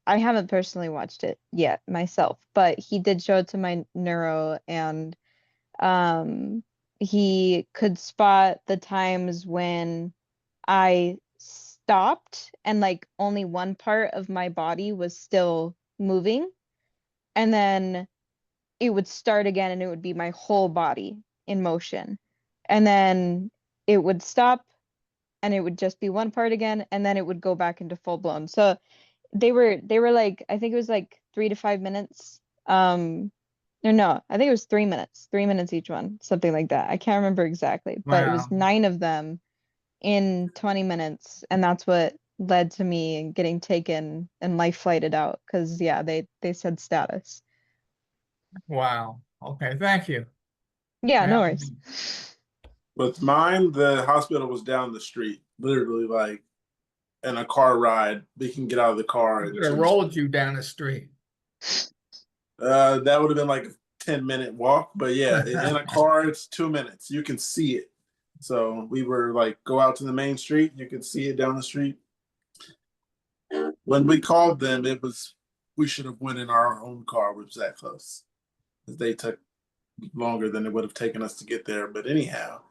I haven't personally watched it yet myself, but he did show it to my neuro, and um he could spot the times when I stopped and like only one part of my body was still moving, and then it would start again and it would be my whole body in motion. And then it would stop and it would just be one part again and then it would go back into full blown. So they were like, I think it was like 3 to 5 minutes. Or no, I think it was 3 minutes, 3 minutes each one, something like that. I can't remember exactly, but it was Wow. 9 of them in 20 minutes, and that's what led to me getting taken and life flighted out because yeah, they said status. Wow. Okay, thank you. Yeah, Yeah. no worries. With mine, the hospital was down the street, literally like in a car ride. We can get out of the car I in could have 2. rolled you down the street. That would have been like a 10-minute walk, but yeah, in a car it's 2 minutes. You can see it. So we were like, go out to the main street. You could see it down the street. When we called them, we should have went in our own car, which was that close, because they took longer than it would have taken us to get there. But anyhow,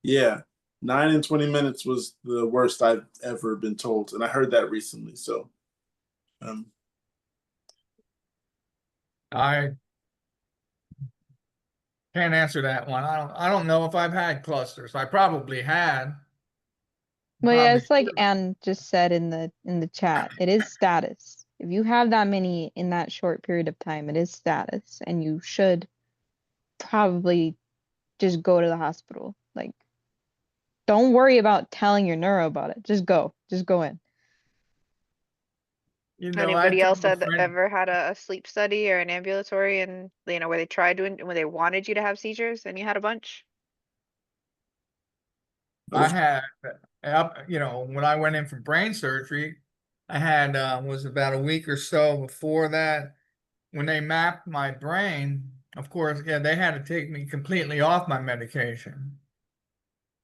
yeah, 9 and 20 minutes was the worst I've ever been told, and I heard that recently. So, um, I can't answer that one. I don't know if I've had clusters. I probably had. Well, yeah, Probably. it's like Anne just said in the chat. It is status. If you have that many in that short period of time, it is status, and you should probably just go to the hospital. Like, don't worry about telling your neuro about it. Just go. Just go in. I Anybody else told a that friend. ever had a sleep study or an ambulatory and where they tried doing when they wanted you to have seizures and you had a bunch? I had when I went in for brain surgery, I had was about a week or so before that when they mapped my brain. Of course, yeah, they had to take me completely off my medication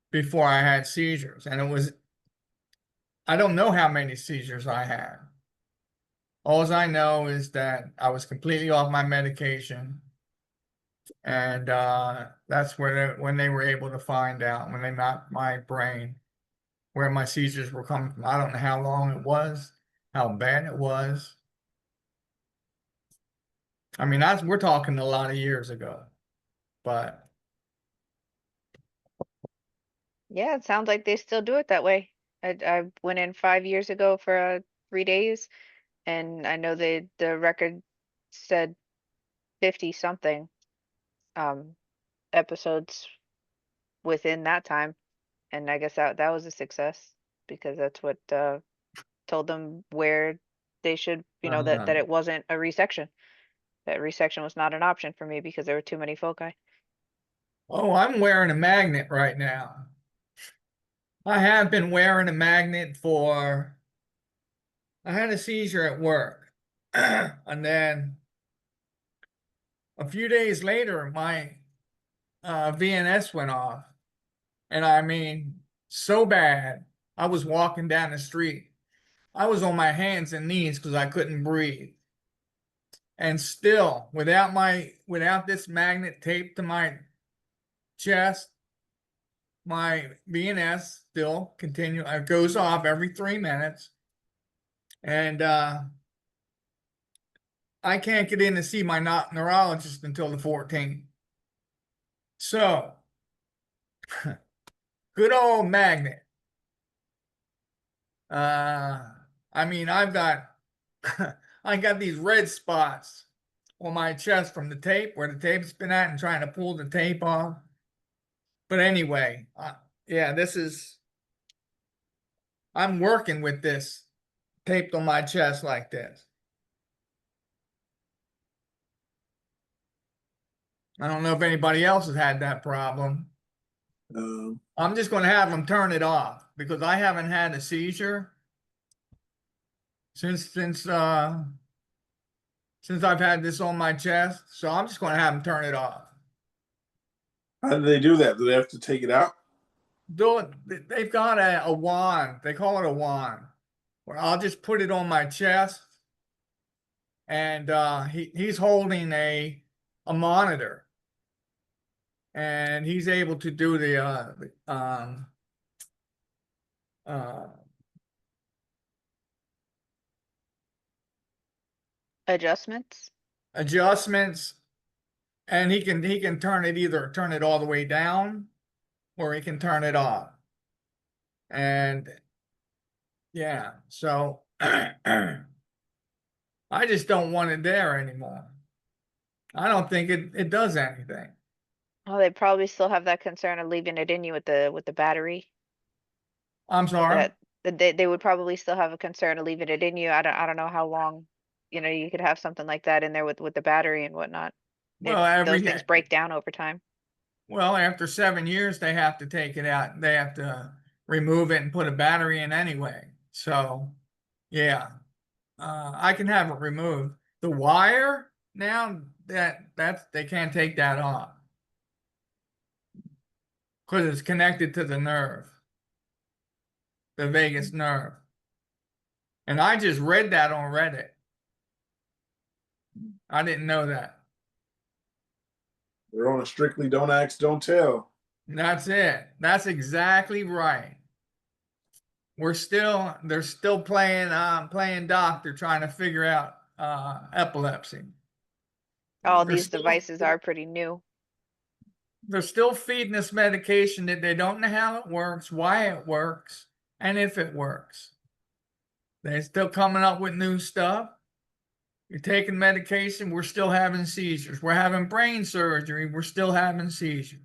before I had seizures, and I don't know how many seizures I had. All I know is that I was completely off my medication. And that's when they were able to find out, when they mapped my brain, where my seizures were coming from. I don't know how long it was, how bad it was. I mean, we're talking a lot of years ago, but Yeah, it sounds like they still do it that way. I went in 5 years ago for 3 days, and I know the record said 50 something episodes within that time, and I guess that was a success because that's what told them where they should, that it wasn't a resection. That resection was not an option for me because there were too many foci. oh, I'm wearing a magnet right now. I have been wearing a magnet I had a seizure at work. And then a few days later, my VNS went off. And I mean, so bad. I was walking down the street. I was on my hands and knees because I couldn't breathe. And still, without this magnet taped to my chest, my VNS still continue. It goes off every 3 minutes. And I can't get in to see my neurologist until the 14th. So, good old magnet. I mean, I've got I got these red spots on my chest from the tape, where the tape's been at, and trying to pull the tape off. But anyway, yeah, I'm working with this taped on my chest like this. I don't know if anybody else has had that problem. I'm just going to have them turn it off because I haven't had a seizure since I've had this on my chest. So I'm just going to have them turn it off. How do they do that? Do they have to take it out? They've got a wand. They call it a wand, where I'll just put it on my chest, and he's holding a monitor, and he's able to do the Adjustments. adjustments, and he can turn it all the way down, or he can turn it off. And yeah, so I just don't want it there anymore. I don't think it does anything. Oh, they probably still have that concern of leaving it in you with the battery. I'm sorry. That they would probably still have a concern of leaving it in you. I don't know how long, you could have something like that in there with the battery and whatnot. Well, Those things break down over time. Well, after 7 years, they have to take it out. They have to remove it and put a battery in anyway. So, yeah, I can have it removed. The wire now that's they can't take that off because it's connected to the nerve, the vagus nerve. And I just read that on Reddit. I didn't know that. They're on a strictly don't ask, don't tell. That's it. That's exactly right. They're still playing doctor, trying to figure out epilepsy. All these devices are pretty new. They're still feeding us medication that they don't know how it works, why it works, and if it works. They're still coming up with new stuff. You're taking medication, we're still having seizures. We're having brain surgery, we're still having seizures.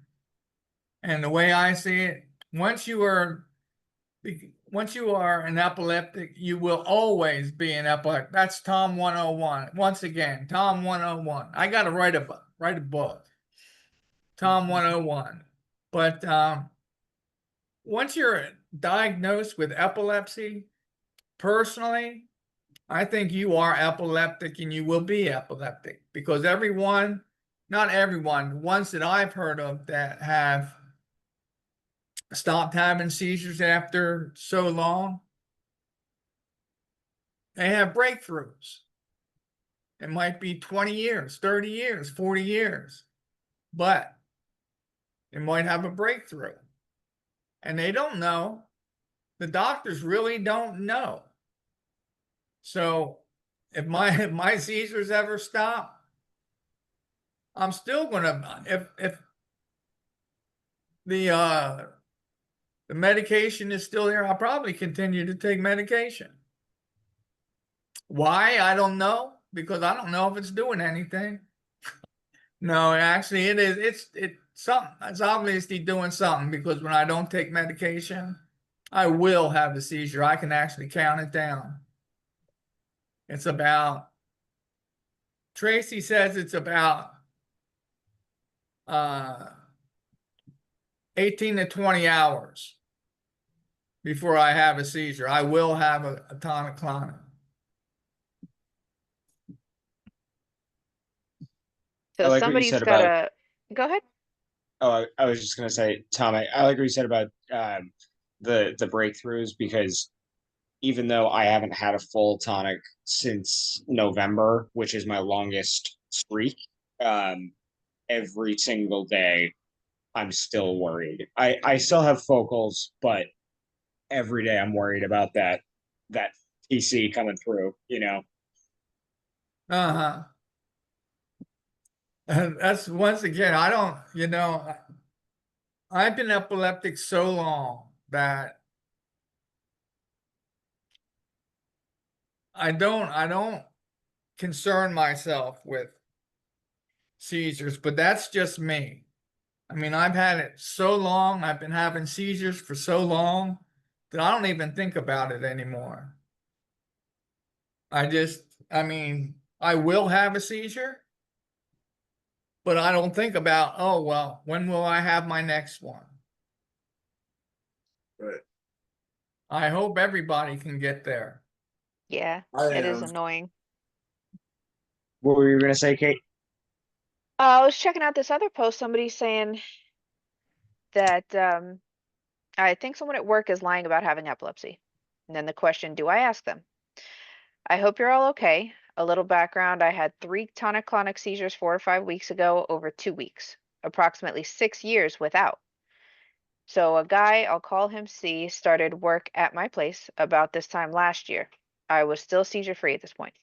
And the way I see it, once you are an epileptic, you will always be an epileptic. That's Tom 101. Once again, Tom 101. I got to write a book. Tom 101. But once you're diagnosed with epilepsy, personally, I think you are epileptic and you will be epileptic because not everyone, the ones that I've heard of that have stopped having seizures after so long, they have breakthroughs. It might be 20 years, 30 years, 40 years, but it might have a breakthrough. And they don't know. The doctors really don't know. So if my seizures ever stop, I'm still gonna, if the medication is still there, I'll probably continue to take medication. Why? I don't know, because I don't know if it's doing anything. No, actually it is. It's something. It's obviously doing something, because when I don't take medication, I will have a seizure. I can actually count it down. It's about, Tracy says it's about 18 to 20 hours before I have a seizure. I will have a tonic-clonic. So like what you somebody's said got about. to go ahead. Oh, I was just gonna say, Tom, I like what you said about the breakthroughs, because even though I haven't had a full tonic since November, which is my longest streak, every single day I'm still worried. I still have focals, but every day I'm worried about that TC coming through, you know. Uh-huh. And that's, once again, I don't, I've been epileptic so long that I don't concern myself with seizures, but that's just me. I mean, I've had it so long, I've been having seizures for so long that I don't even think about it anymore. I mean, I will have a seizure, but I don't think about, oh, well, when will I have my next one? Right. I hope everybody can get there. Yeah, I it is am. annoying. What were you gonna say, Kate? I was checking out this other post. Somebody saying that I think someone at work is lying about having epilepsy. And then the question, do I ask them? I hope you're all okay. A little background, I had 3 tonic-clonic seizures 4 or 5 weeks ago over 2 weeks, approximately 6 years without. So a guy, I'll call him C, started work at my place about this time last year. I was still seizure-free at this point.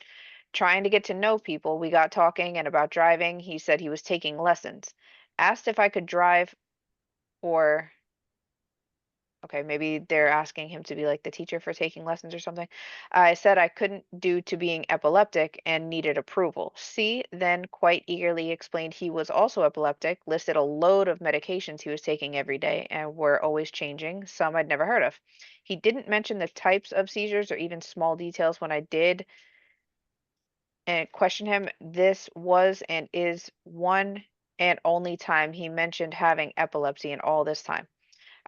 Trying to get to know people, we got talking and about driving. He said he was taking lessons. Asked if I could drive, or okay, maybe they're asking him to be like the teacher for taking lessons or something. I said I couldn't due to being epileptic and needed approval. C then quite eagerly explained he was also epileptic, listed a load of medications he was taking every day and were always changing, some I'd never heard of. He didn't mention the types of seizures or even small details when I did and question him. This was and is one and only time he mentioned having epilepsy in all this time.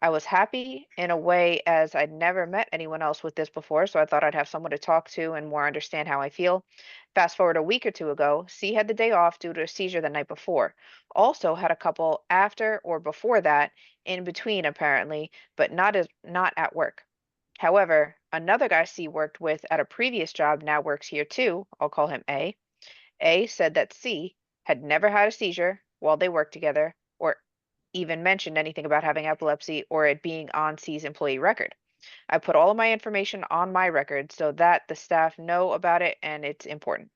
I was happy in a way as I'd never met anyone else with this before, so I thought I'd have someone to talk to and more understand how I feel. Fast forward a week or two ago, C had the day off due to a seizure the night before. Also had a couple after or before that, in between apparently, but not at work. However, another guy C worked with at a previous job now works here too. I'll call him A. A said that C had never had a seizure while they worked together, or even mentioned anything about having epilepsy or it being on C's employee record. I put all of my information on my record so that the staff know about it and it's important.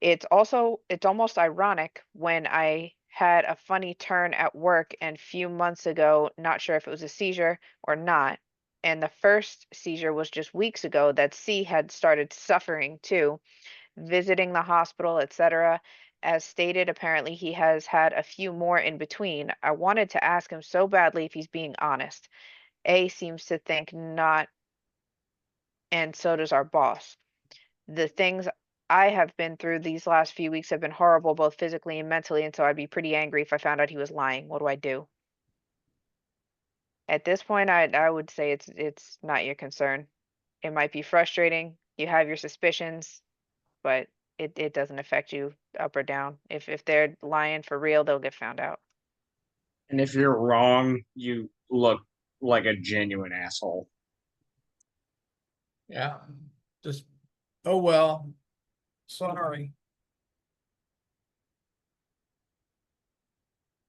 It's almost ironic when I had a funny turn at work and few months ago, not sure if it was a seizure or not. And the first seizure was just weeks ago that C had started suffering too, visiting the hospital, etc. As stated, apparently he has had a few more in between. I wanted to ask him so badly if he's being honest. A seems to think not, and so does our boss. The things I have been through these last few weeks have been horrible, both physically and mentally, and so I'd be pretty angry if I found out he was lying. What do I do? At this point, I would say it's not your concern. It might be frustrating. You have your suspicions, but it doesn't affect you up or down. If they're lying for real, they'll get found out. And if you're wrong, you look like a genuine asshole. Yeah. Just, oh well. Sorry.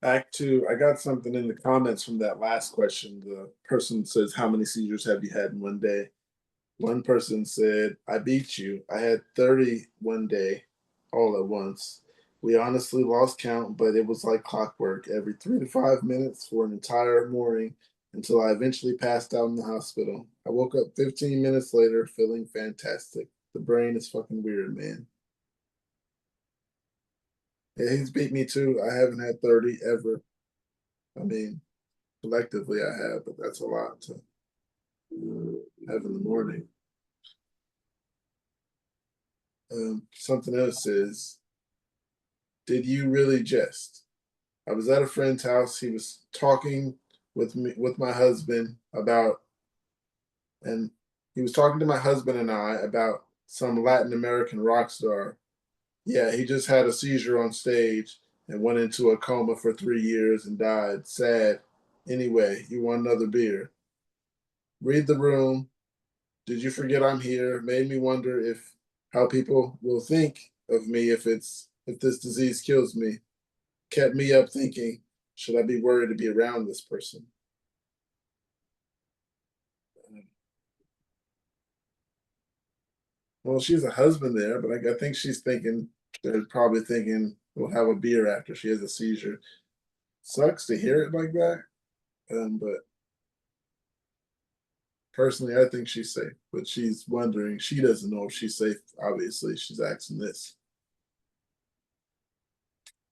Act two, I got something in the comments from that last question. The person says, how many seizures have you had in one day? One person said, I beat you. I had 30 one day, all at once. We honestly lost count, but it was like clockwork every 3 to 5 minutes for an entire morning until I eventually passed out in the hospital. I woke up 15 minutes later feeling fantastic. The brain is fucking weird, man. Yeah, he's beat me too. I haven't had 30 ever. I mean, collectively I have, but that's a lot to have in the morning. Something else is, did you really jest? I was at a friend's house. He was talking with my husband about, and he was talking to my husband and I about some Latin American rock star. Yeah, he just had a seizure on stage and went into a coma for 3 years and died. Sad. Anyway, you want another beer? Read the room. Did you forget I'm here? Made me wonder if how people will think of me if this disease kills me. Kept me up thinking, should I be worried to be around this person? Well, she's a husband there, but I think she's thinking, they're probably thinking we'll have a beer after she has a seizure. Sucks to hear it like that, but personally, I think she's safe. But she's wondering, she doesn't know if she's safe. Obviously, she's asking this.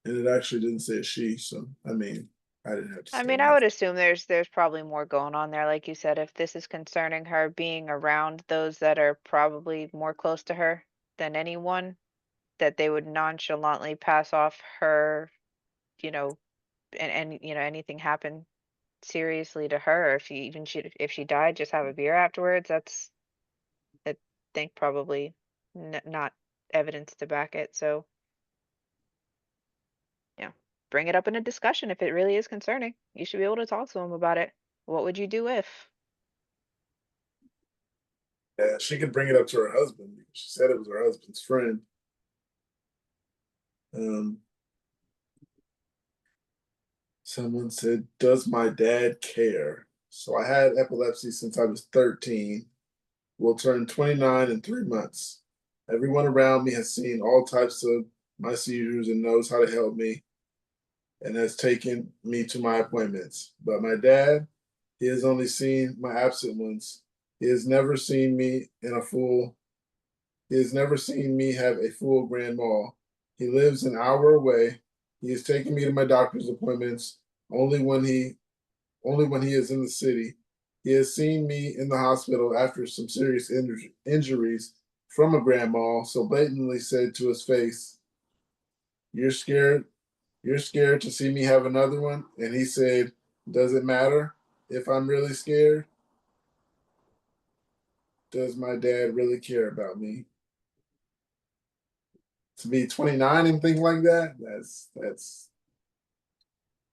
And it actually didn't say a she, so I mean, I didn't have to I say mean, I that. would assume there's probably more going on there, like you said, if this is concerning her being around those that are probably more close to her than anyone, that they would nonchalantly pass off her, you know, and anything happen seriously to her, if she died, just have a beer afterwards. That's, I think, probably not evidence to back it. So, yeah, bring it up in a discussion if it really is concerning. You should be able to talk to him about it. What would you do if? Yeah, she could bring it up to her husband because she said it was her husband's friend. Um, Someone said, does my dad care? So I had epilepsy since I was 13. Will turn 29 in 3 months. Everyone around me has seen all types of my seizures and knows how to help me and has taken me to my appointments. But my dad, he has only seen my absent ones. He has never seen me in a full, he has never seen me have a full grand mal. He lives an hour away. He has taken me to my doctor's appointments only when he is in the city. He has seen me in the hospital after some serious injuries from a grand mal, so blatantly said to his face, you're scared? You're scared to see me have another one? And he said, does it matter if I'm really scared? Does my dad really care about me? To be 29 and think like that, that's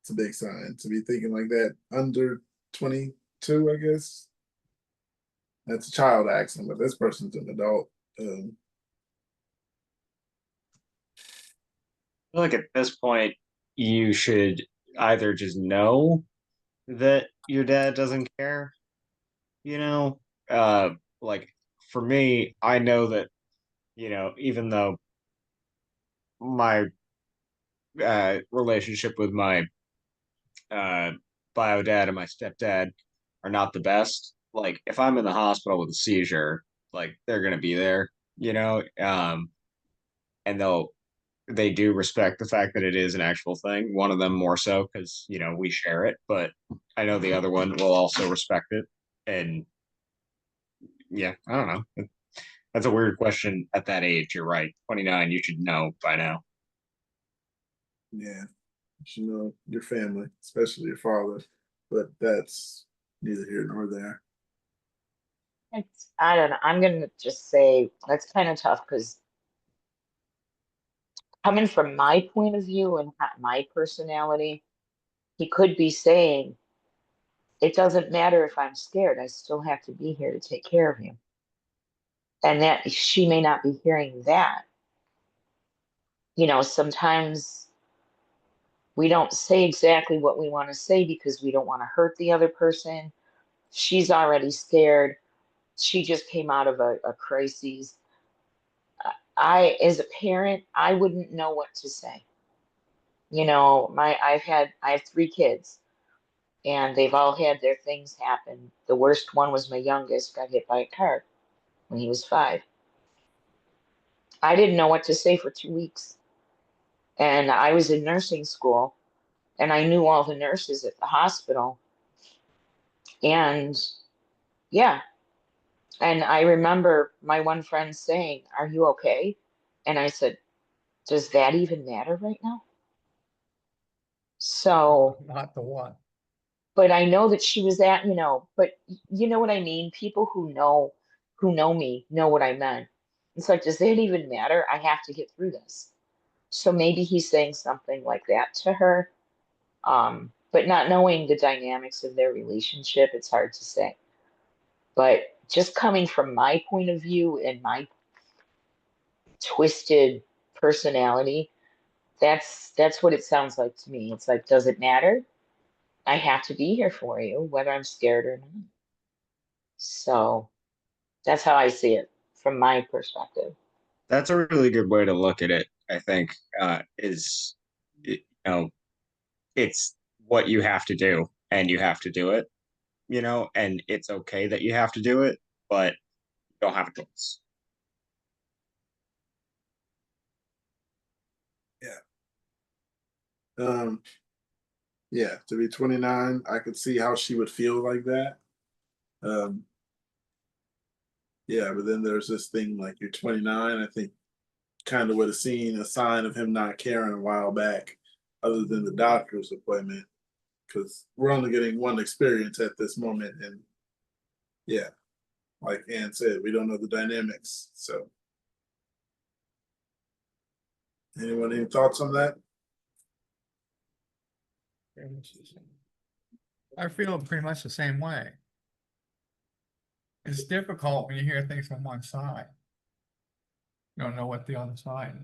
a big sign. To be thinking like that under 22, I guess. That's a child accent, but this person's an adult. I feel like at this point, you should either just know that your dad doesn't care, you know? Like for me, I know that, even though my relationship with my uh, bio dad and my stepdad are not the best. Like if I'm in the hospital with a seizure, like they're gonna be there, and they do respect the fact that it is an actual thing. One of them more so because we share it, but I know the other one will also respect it. And yeah, I don't know. That's a weird question at that age. You're right. 29, you should know by now. Yeah, you should know your family, especially your father, but that's neither here nor there. I don't know. I'm gonna just say that's kind of tough because coming from my point of view and my personality, he could be saying, it doesn't matter if I'm scared, I still have to be here to take care of you. And that she may not be hearing that. Sometimes We don't say exactly what we want to say because we don't want to hurt the other person. She's already scared. She just came out of a crisis. As a parent, I wouldn't know what to say. You know, I have 3 kids, and they've all had their things happen. The worst one was my youngest got hit by a car when he was 5. I didn't know what to say for 2 weeks. And I was in nursing school, and I knew all the nurses at the hospital. And yeah, and I remember my one friend saying, "Are you okay?" And I said, "Does that even matter right now?" So, Not the one. but I know that she was at, but you know what I mean? People who know me know what I meant. It's like, does that even matter? I have to get through this. So maybe he's saying something like that to her. But not knowing the dynamics of their relationship, it's hard to say. But just coming from my point of view and my twisted personality, that's what it sounds like to me. It's like, does it matter? I have to be here for you, whether I'm scared or not. So that's how I see it from my perspective. That's a really good way to look at it, I think, is, it's what you have to do and you have to do it, and it's okay that you have to do it, but you don't have a choice. Yeah. Yeah, to be 29, I could see how she would feel like that. Yeah, but then there's this thing like you're 29. I think kind of would have seen a sign of him not caring a while back, other than the doctor's appointment, because we're only getting one experience at this moment. And yeah, like Ann said, we don't know the dynamics. So, anyone, any thoughts on that? I feel pretty much the same way. It's difficult when you hear things from one side. You don't know what the other side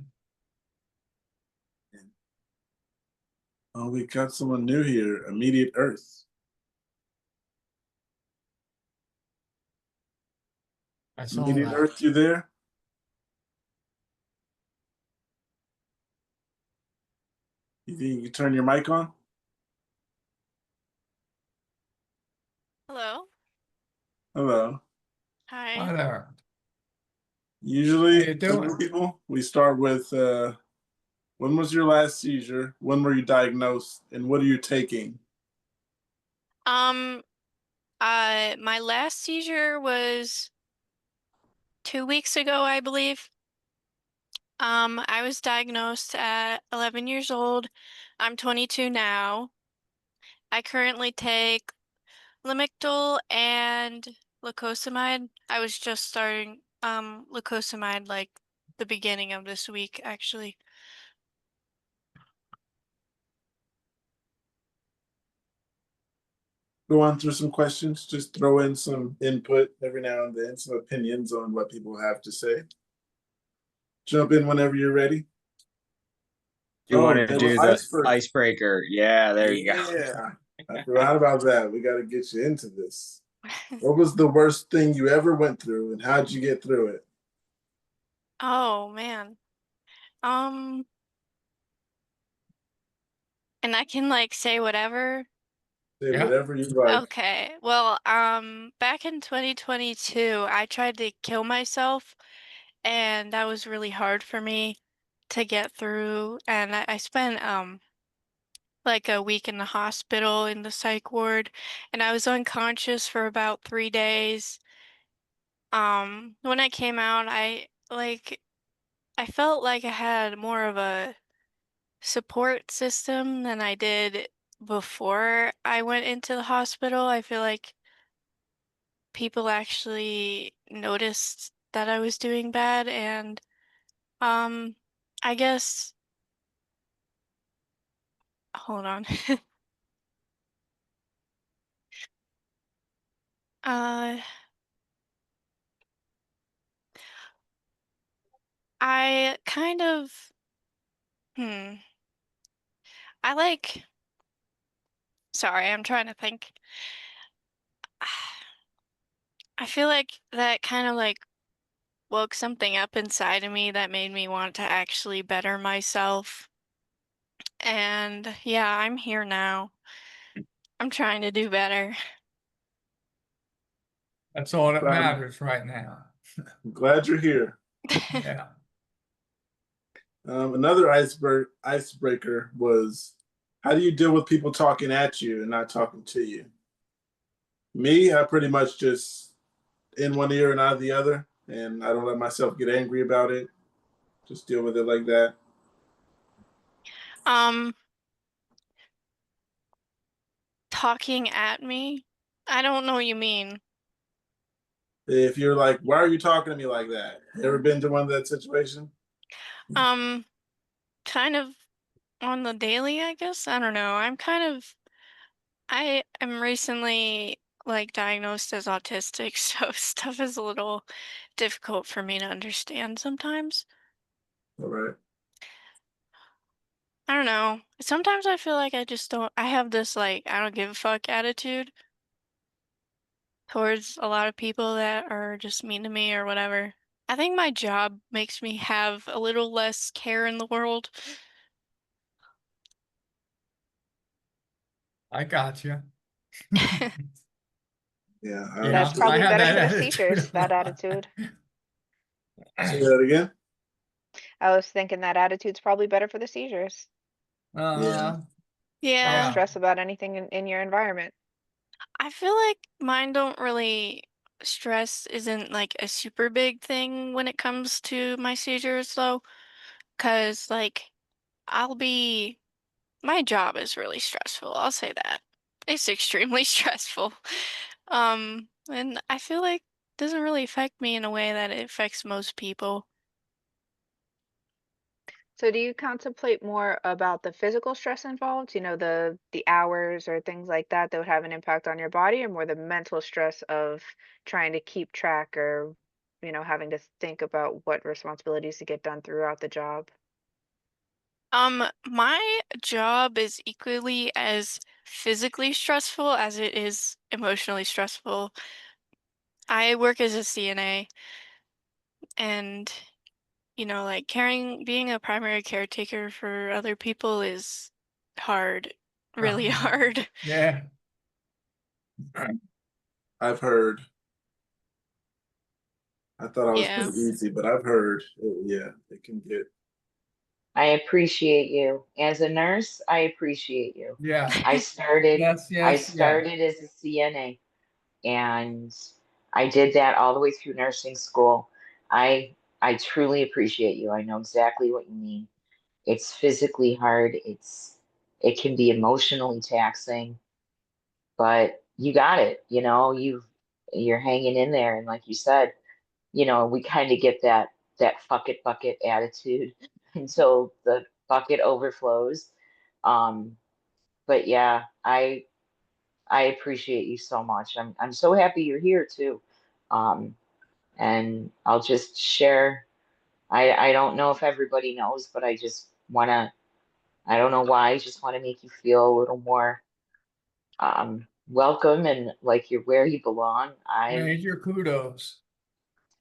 is. Oh, we got someone new here. Immediate Earth. I saw Immediate that. Earth, you there? You think you can turn your mic on? Hello. Hello. Hi. Hi there. How Usually, you for new doing? people, we start with when was your last seizure? When were you diagnosed? And what are you taking? Um, my last seizure was 2 weeks ago, I believe. I was diagnosed at 11 years old. I'm 22 now. I currently take Lamictal and lacosamide. I was just starting lacosamide like the beginning of this week, actually. Go on through some questions. Just throw in some input every now and then, some opinions on what people have to say. Jump in whenever you're ready. Do you want to Double do the iceberg. icebreaker? Yeah, there you go. Yeah, I forgot about that. We got to get you into this. What was the worst thing you ever went through, and how'd you get through it? Oh man. Um, and I can like say whatever. Say Yeah. whatever you like. Okay. Well, back in 2022, I tried to kill myself, and that was really hard for me to get through. And I spent like a week in the hospital in the psych ward, and I was unconscious for about 3 days. When I came out, I felt like I had more of a support system than I did before I went into the hospital. I feel like people actually noticed that I was doing bad, and um I guess hold on. uh I kind of hmm I like, sorry, I'm trying to think. I feel like that kind of like woke something up inside of me that made me want to actually better myself. And yeah, I'm here now. I'm trying to do better. That's all that Glad- matters right now. I'm glad you're here. Yeah. Another icebreaker was, how do you deal with people talking at you and not talking to you? Me, I pretty much just in one ear and out of the other, and I don't let myself get angry about it. Just deal with it like that. Talking at me? I don't know what you mean. If you're like, why are you talking to me like that? Ever been to one of that situation? Kind of on the daily, I guess. I don't know. I am recently like diagnosed as autistic, so stuff is a little difficult for me to understand sometimes. All right. I don't know. Sometimes I feel like I have this like I don't give a fuck attitude towards a lot of people that are just mean to me or whatever. I think my job makes me have a little less care in the world. I got you. Yeah. That's Yeah, I probably have better that for the attitude. seizures, that attitude. Say that again. I was thinking that attitude's probably better for the seizures. Uh, Yeah. Don't Yeah. stress about anything in your environment. I feel like mine don't really stress isn't like a super big thing when it comes to my seizures though, 'cause like I'll be my job is really stressful. I'll say that. It's extremely stressful. And I feel like it doesn't really affect me in a way that it affects most people. So do you contemplate more about the physical stress involved, the hours or things like that that would have an impact on your body, or more the mental stress of trying to keep track or, having to think about what responsibilities to get done throughout the job? My job is equally as physically stressful as it is emotionally stressful. I work as a CNA and like being a primary caretaker for other people is hard, really hard. Yeah. I've heard. I thought I was Yeah. pretty easy, but I've heard, yeah, it can get. I appreciate you. As a nurse, I appreciate you. Yes. I started Yes, I yes, yes. started as a CNA and I did that all the way through nursing school. I truly appreciate you. I know exactly what you mean. It's physically hard. It can be emotionally taxing, but you got it. You're hanging in there and like you said, we kind of get that fuck it bucket attitude until the bucket overflows. Um, but yeah, I appreciate you so much. I'm so happy you're here too. Um, and I'll just share. I don't know if everybody knows, but I just wanna. I don't know why. I just want to make you feel a little more welcome and like you're where you belong. Major kudos.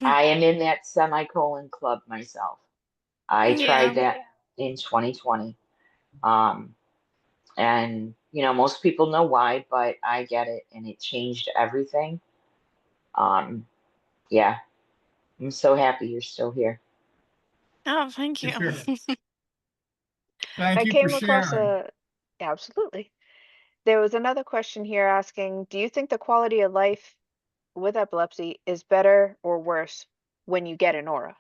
I am in that semicolon club myself. I tried Yeah. that in 2020. Um, and most people know why, but I get it, and it changed everything. Um, yeah, I'm so happy you're still here. Oh, thank you. Sure. Thank I you for came across sharing. absolutely. There was another question here asking, do you think the quality of life with epilepsy is better or worse when you get an aura?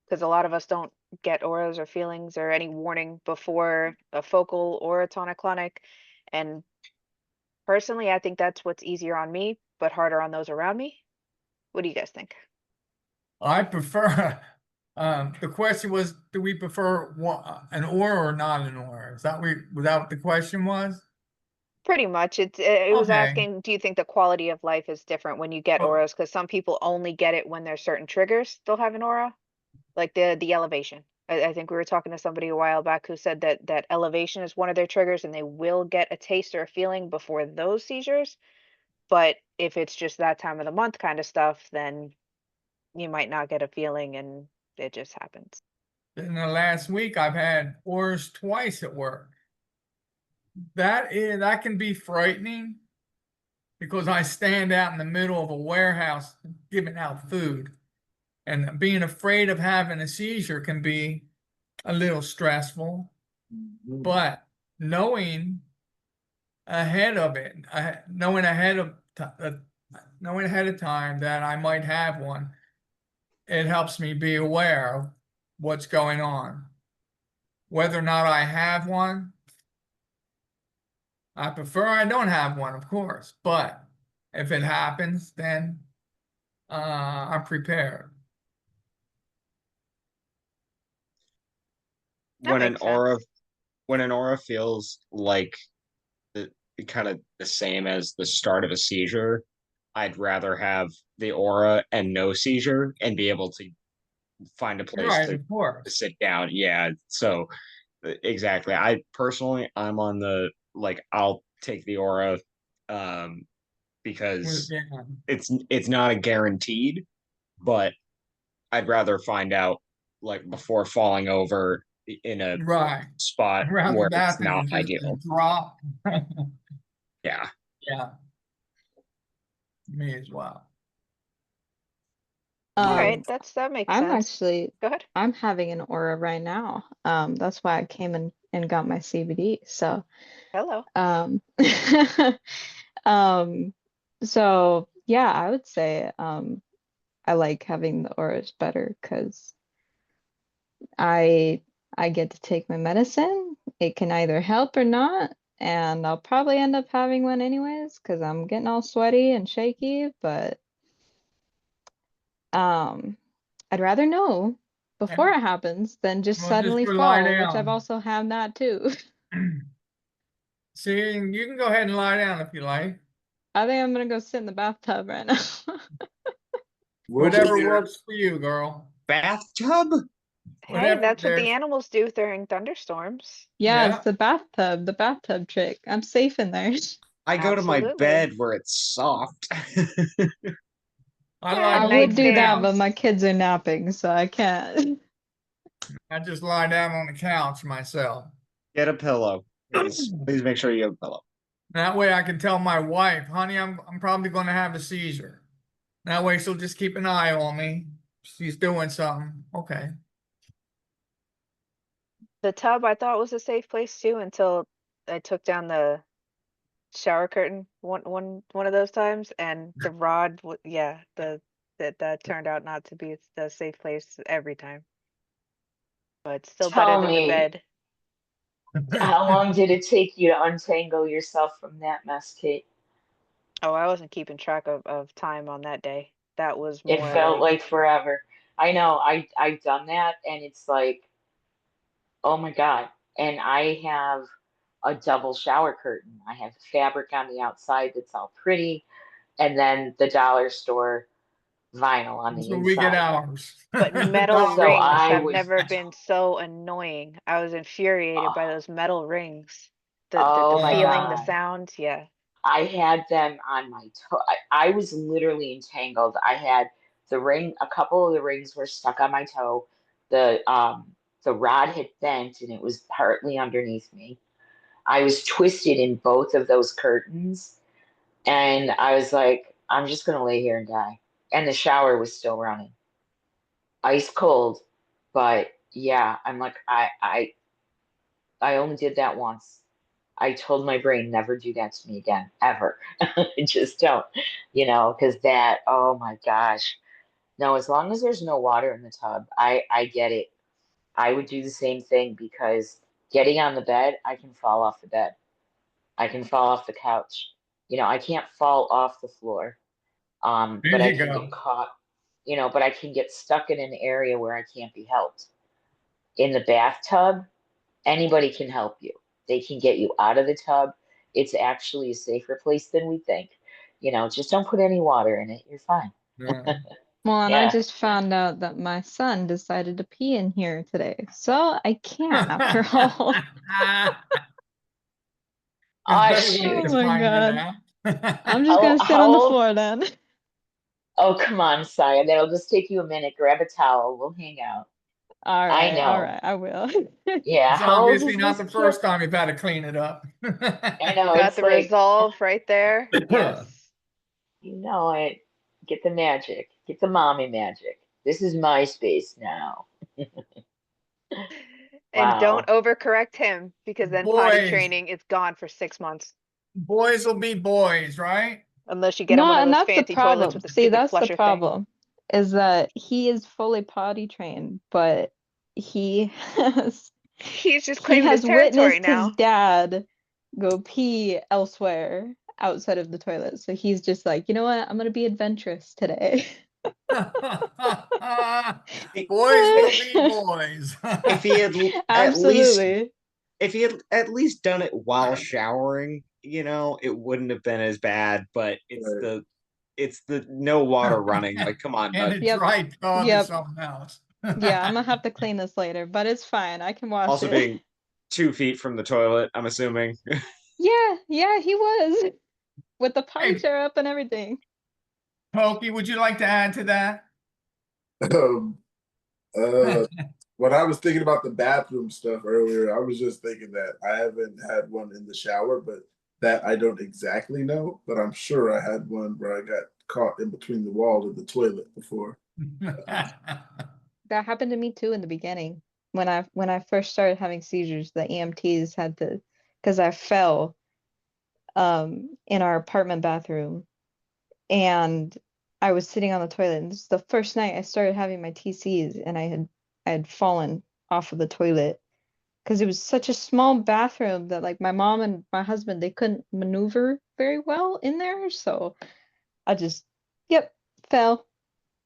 Because a lot of us don't get auras or feelings or any warning before a focal or a tonic-clonic. And personally, I think that's what's easier on me, but harder on those around me. What do you guys think? I prefer, the question was, do we prefer an aura or not an aura? Is that what the question was? Pretty much. It was Okay. asking, do you think the quality of life is different when you get Well, auras? Because some people only get it when there's certain triggers. They'll have an aura, like the elevation, I think we were talking to somebody a while back who said that elevation is one of their triggers, and they will get a taste or a feeling before those seizures. But if it's just that time of the month kind of stuff, then you might not get a feeling, and it just happens. In the last week, I've had auras twice at work. That can be frightening because I stand out in the middle of a warehouse giving out food, and being afraid of having a seizure can be a little stressful. But knowing ahead of it, knowing ahead of time that I might have one, it helps me be aware of what's going on. Whether or not I have one, I prefer I don't have one, of course, but if it happens, then I'm prepared. That makes sense. When an aura feels like the kind of the same as the start of a seizure, I'd rather have the aura and no seizure and be able to find a place Right, to of course. sit down. Yeah, so exactly. I personally, I'm on the like I'll take the aura because Yeah. it's not a guaranteed, but I'd rather find out like before falling over in a Right. spot Rather where it's that than not just a ideal. drop. Yeah. Yeah. Me as well. All right, Um, that makes I'm sense. actually Go ahead. I'm having an aura right now. That's why I came and got my CBD. So, Hello. um, so yeah, I would say I like having the auras better because I I get to take my medicine. It can either help or not, and I'll probably end up having one anyways because I'm getting all sweaty and shaky, but um I'd rather know before Yeah. it happens than just Well, just suddenly go lie fall, which I've down. also had that too. See, you can go ahead and lie down if you like. I think I'm gonna go sit in the bathtub right now. We'll be Whatever here. works for you, girl. Bathtub? Hey, Whatever. that's what the There's animals do during thunderstorms. Yeah, it's yeah. the bathtub trick. I'm safe in there. I go to my Absolutely. bed where it's soft. I Yeah, like I to would do lay that, down. but my kids are napping, so I can't. I just lie down on the couch myself. Get a pillow. Please make sure you have a pillow. That way I can tell my wife, honey, I'm probably going to have a seizure. That way she'll just keep an eye on me. She's doing something. Okay. The tub I thought was a safe place too until I took down the shower curtain one of those times, and the rod yeah, that turned out not to be the safe place every time. But still better Tell than the me, bed. how long did it take you to untangle yourself from that mess, Kate? Oh, I wasn't keeping track of time on that day. That was It more felt like, like forever. I know, I've done that, and it's like, oh my God. And I have a double shower curtain. I have fabric on the outside that's all pretty, and then the dollar store vinyl on That's the where we get inside. ours. but The metal So dollar rings I have was, never been so annoying. I was infuriated by those metal rings. The oh my feeling, the God. sound, yeah. I had them on my toe. I was literally entangled. I had the ring, a couple of the rings were stuck on my toe. The rod had bent and it was partly underneath me. I was twisted in both of those curtains, and I was like, I'm just gonna lay here and die. And the shower was still running, ice cold. But yeah, I'm like, I only did that once. I told my brain never do that to me again, ever. Just don't, because that, oh my gosh. No, as long as there's no water in the tub, I get it. I would do the same thing because getting on the bed, I can fall off the bed. I can fall off the couch. I can't fall off the floor. There But I you can get go. caught, but I can get stuck in an area where I can't be helped. In the bathtub, anybody can help you. They can get you out of the tub. It's actually a safer place than we think. Just don't put any water in it. You're fine. Yeah. Well, and I Yeah. just found out that my son decided to pee in here today, so I can't after all. It's Oh better late Oh to shoot. my find it God. I'm out. just gonna sit How on the old? floor then. Oh, come on, Saya. That'll just take you a minute. Grab a towel. We'll hang out. I All know. right, I will. Yeah. It's How old obviously is not this the kid? first time you've had to clean it up. I know. Got It's the like, resolve right there. Yes. you know it. Get the magic. Get the mommy magic. This is my space now. And don't Wow. overcorrect him because then potty Boys, training is gone for 6 months. boys will be boys, right? Unless you get him No, one of and those that's the fancy toilets problem. with the See, stupid that's the flusher thing. problem, is that he is fully potty trained, but he has He's just he claiming his has territory witnessed his now. dad go pee elsewhere outside of the toilet. So he's just like, you know what? I'm gonna be adventurous today. Boys will be boys. If he had Absolutely. at least done it while showering, it wouldn't have been as bad. But Right. it's the no water running. Like, come on, And bud. a Yep. dry tub is Yep. something else. Yeah, I'm gonna have to clean this later, but it's fine. I can wash Also it. being 2 feet from the toilet, I'm assuming. Yeah, he was with the potty Hey, chair up and everything. Pokey, would you like to add to that? Um, when I was thinking about the bathroom stuff earlier, I was just thinking that I haven't had one in the shower, but that I don't exactly know. But I'm sure I had one where I got caught in between the wall and the toilet before. That happened to me too in the beginning. When I first started having seizures, the EMTs had to, because I fell in our apartment bathroom and I was sitting on the toilet. And this is the first night I started having my TCs and I had fallen off of the toilet because it was such a small bathroom that like my mom and my husband they couldn't maneuver very well in there. So I just yep, fell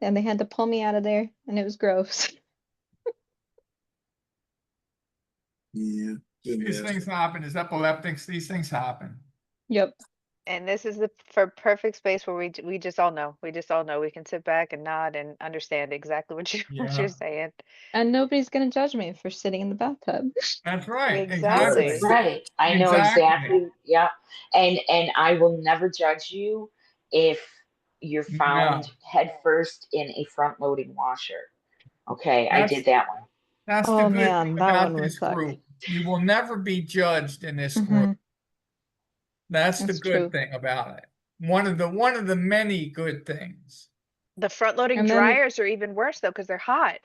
and they had to pull me out of there and it was gross. Yeah, been These there. things happen. As epileptics, these things happen. Yep. And this is the perfect space where we just all know. We just all know. We can sit back and nod and understand exactly what what you're Yeah, saying. And nobody's gonna judge me for sitting in the bathtub. that's right. Right. Exactly. Exactly. Right. I know Exactly. exactly. Yeah. And I will never judge you if you're No, found head first in a front loading washer. Okay, I that's did that one. that's the Oh good thing man, that about one would this suck. group. You will never be judged in this group. Hmm. That's the That's good true. thing about it. One of the many good things. The front loading And then dryers are even worse though because they're hot.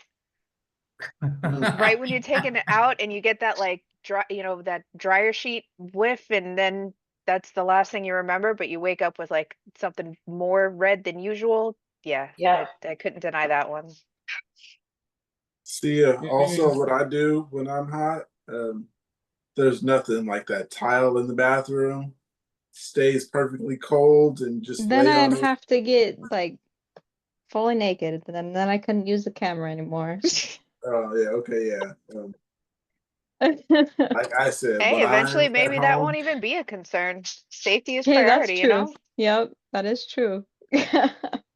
Right when you're taking it out and you get that like dry, that dryer sheet whiff, and then that's the last thing you remember, but you wake up with like something more red than usual. Yeah, Yeah. I couldn't deny that one. See, also what I do when I'm hot, there's nothing like that tile in the bathroom stays perfectly cold and just then lay on I'd it. have to get like fully naked, and then I couldn't use the camera anymore. Oh yeah, okay, yeah. Like I said, Hey, when I'm eventually at maybe that home, won't even be a concern. Safety is Hey, that's priority, true. Yep, that is true.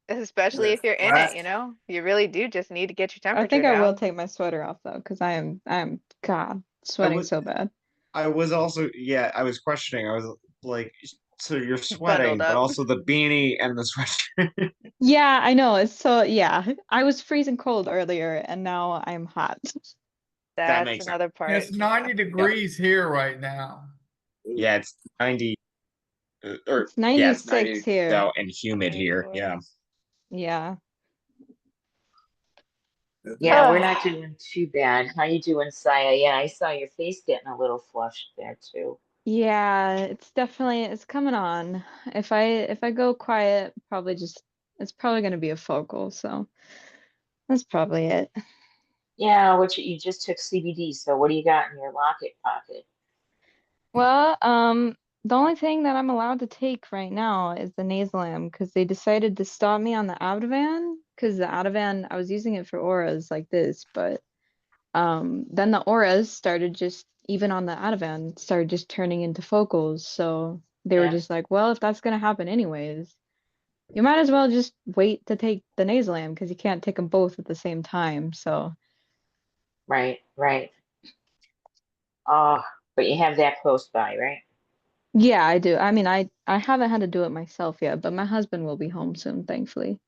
especially yeah, if you're in it, last you really do just need to get your I temperature think I will down. take my sweater off though, because I am God I sweating was so bad. I was also, yeah, I was questioning. I was like, so you're Bundled sweating, but up. also the beanie and the sweatshirt. Yeah, I know. It's so yeah. I was freezing cold earlier and now I'm hot. That That's makes sense. another part. It's Yeah. 90 Yeah. degrees here right now. Yeah, it's 90 or It's yeah, it's 96 90 here. though and humid here. 94. Yeah. Yeah. Yeah, we're not doing too bad. How you doing, Saya? Yeah, I saw your face getting a little flushed there too. Yeah, it's coming on. If I go quiet, probably just it's probably gonna be a focal, so that's probably it. Yeah, which you just took CBD, so what do you got in your locket pocket? Well, the only thing that I'm allowed to take right now is the Nasalam because they decided to stop me on the Ativan because the Ativan I was using it for auras like this, but then the auras started just even on the Ativan started just turning into focals, so they were Yeah. just like, well, if that's gonna happen anyways, You might as well just wait to take the Nasolam because you can't take them both at the same time. So Right, right. Oh, but you have that close by, right? yeah, I do. I mean, I haven't had to do it myself yet, but my husband will be home soon, thankfully.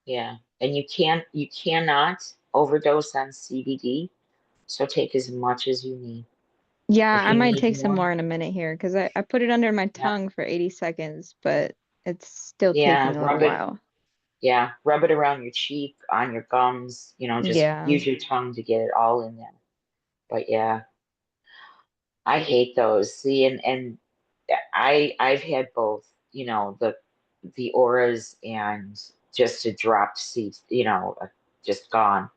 Yeah. And you cannot overdose on CBD. So take as much as you need. Yeah, If I you might need take some more, more in a minute here because I put it under my yeah, tongue for 80 seconds, but it's still yeah, taking a little while. yeah, rub it around your cheek, on your gums, just Yeah. use your tongue to get it all in there. But yeah, I hate those. See, and I've had both, the auras and just a dropped seat, just gone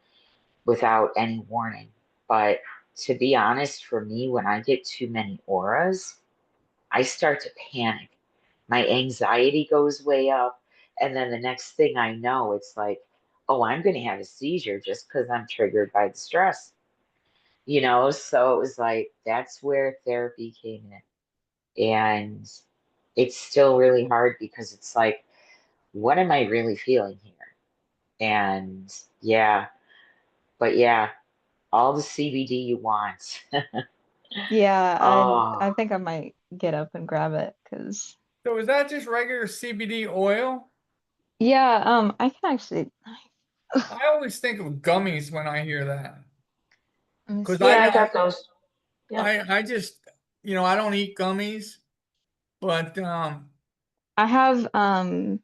without any warning. But to be honest, for me, when I get too many auras, I start to panic. My anxiety goes way up. And then the next thing I know, it's like, oh, I'm going to have a seizure just because I'm triggered by the stress. So it was like, that's where therapy came in. And it's still really hard because it's like, what am I really feeling here? And yeah, but yeah, all the CBD you want. Yeah, Oh, I think I might get up and grab it because So is that just regular CBD oil? yeah, I can actually I always think of gummies when I hear that. let me Because see. yeah, I got those. Yeah. I just, I don't eat gummies, but I have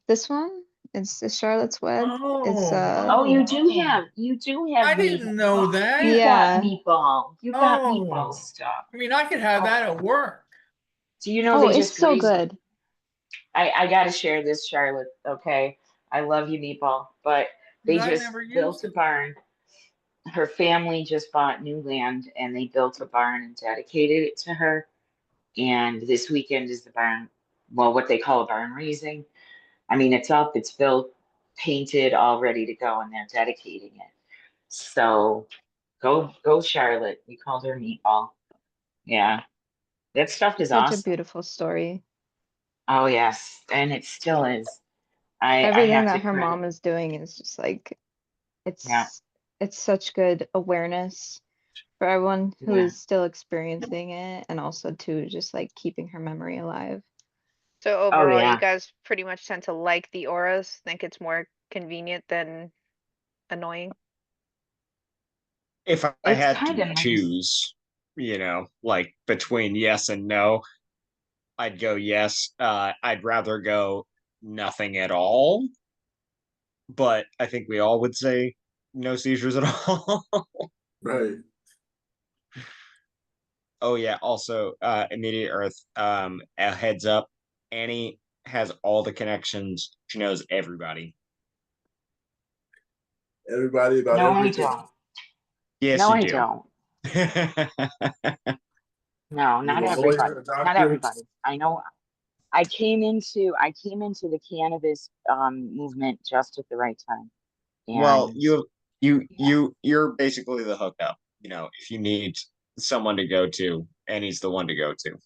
this one. It's the Charlotte's Web. It's Oh, you oh, do have I me. didn't know You that. got yeah. meatball. You got meatball Oh, stuff. I mean, I could have Oh, that at work. do you know Oh, they it's just so raised? good. I got to share this, Charlotte. Okay, I love you, meatball, but they Because I just never used built a it. barn. Her family just bought new land, and they built a barn and dedicated it to her. And this weekend is the barn, well, what they call a barn raising. I mean, it's up, it's built, painted, all ready to go, and they're dedicating it. So go Charlotte. We called her Meatball. Yeah, that stuff is Such a awesome. beautiful story. Oh yes, and it still is. I Everything have to that her credit. mom is doing is just like Yeah, it's it's such good awareness for everyone who yeah. is still experiencing it and also to just like keeping her memory alive. So Oh overall, you yeah. guys pretty much tend to like the auras, think it's more convenient than annoying. If I It's had kind to of nice. choose, like between yes and no, I'd go yes. I'd rather go nothing at all, but I think we all would say no seizures at all. Right. Oh yeah, also immediate earth, a heads up. Annie has all the connections. She knows everybody. Everybody about No, I everything. don't. Yes, No, you I do. don't. No, You're not a lawyer, everybody. a Not doctor. everybody. I know I came into the cannabis movement just at the right time. Well, And yeah, you're basically the hookup. If you need someone to go to, Annie's the one to go to.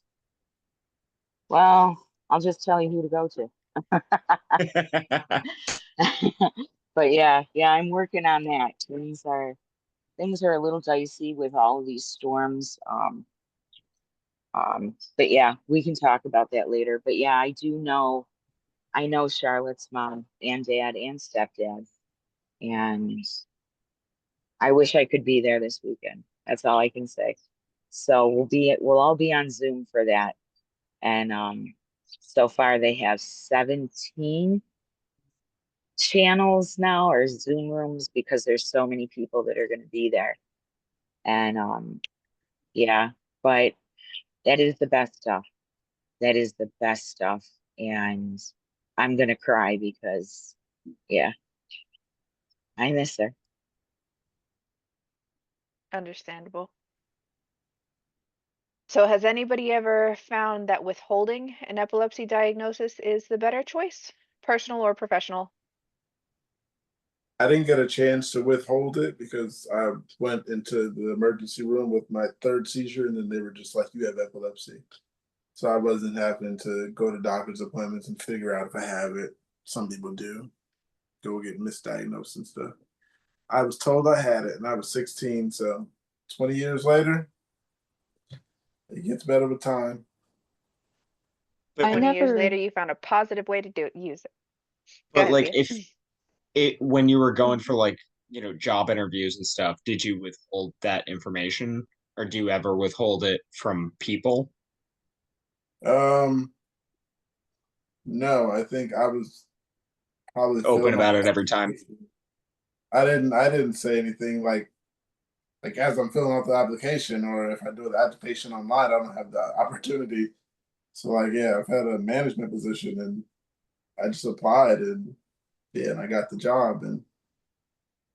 well, I'll just tell you who to go to. But yeah, I'm working on that. Things are a little dicey with all of these storms. But yeah, we can talk about that later. But yeah, I know Charlotte's mom and dad and stepdad, and I wish I could be there this weekend. That's all I can say. So we'll all be on Zoom for that. And so far they have 17 channels now or Zoom rooms because there's so many people that are going to be there. And yeah, but that is the best stuff. That is the best stuff. And I'm gonna cry because yeah, I miss her. Understandable. So has anybody ever found that withholding an epilepsy diagnosis is the better choice, personal or professional? I didn't get a chance to withhold it because I went into the emergency room with my third seizure, and then they were just like, "You have epilepsy." So I wasn't having to go to doctor's appointments and figure out if I have it. some people do. Go get misdiagnosed and stuff. I was told I had it, and I was 16. So 20 years later, it gets better with time. But, I 20 years later, never. you found a positive way to use it. Go but ahead, like, Tia. if when you were going for like, job interviews and stuff, did you withhold that information, or do you ever withhold it from people? No, I think I was probably Open filling about out it every time. I didn't say anything like as I'm filling out the application, or if I do the application online, I don't have the opportunity. So like, yeah, I've had a management position and I just applied, and yeah, and I got the job. And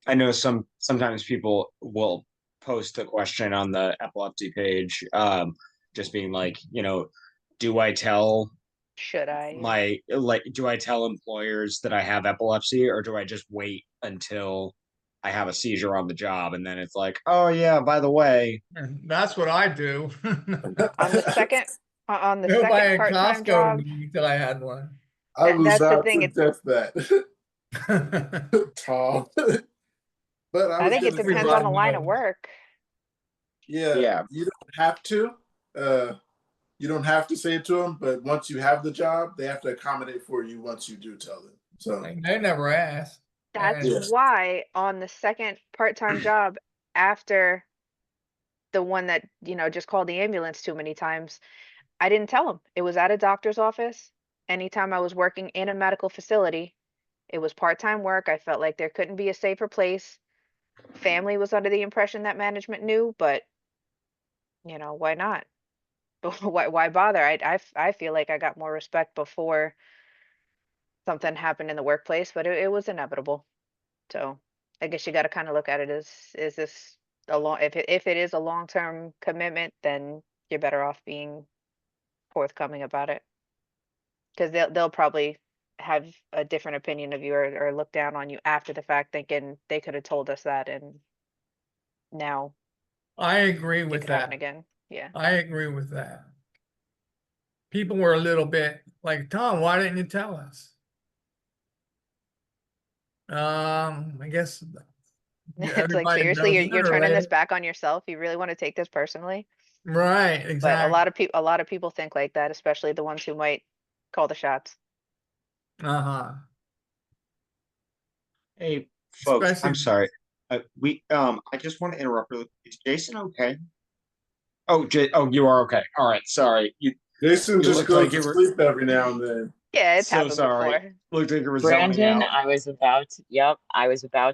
I know sometimes people will post a question on the epilepsy page, just being like, do I tell Should I? do I tell employers that I have epilepsy, or do I just wait until I have a seizure on the job, and then it's like, oh yeah, by the way. And that's what I do. On the second Nobody at part-time Costco job, until I had one. I was that's the about thing. to test that, Tom. But I I was think it gonna say, depends on the line of knows. work. yeah, you don't have to. You don't have to say it to them, but once you have the job, they have to accommodate for you once you do tell them. So They never asked. That's And why on the second part-time job after the one that, just called the ambulance too many times, I didn't tell him. It was at a doctor's office. Anytime I was working in a medical facility, it was part-time work. I felt like there couldn't be a safer place. Family was under the impression that management knew, but why not? Why bother? I feel like I got more respect before something happened in the workplace, but it was inevitable. So I guess you got to kind of look at it as, is this a long, if it is a long-term commitment, then you're better off being forthcoming about it, because they'll probably have a different opinion of you, or look down on you after the fact, thinking they could have told us that, and now I agree it with could happen that. again. Yeah. I agree with that. People were a little bit like, Tom, why didn't you tell us? I guess It's like, everybody seriously, does you're sooner or turning this later. back on yourself. You really want to take this personally? Right, But exactly. a lot of people think like that, especially the ones who might call the shots. Uh-huh. Hey, folks, I'm Especially sorry. I just want to interrupt really. Is Jason okay? Oh, you are okay. All right, sorry. Jason You just looked goes like to you were sleep every now and then. Yeah, it's so happened sorry. before. Looked like you were zoning Brandon, out. I was about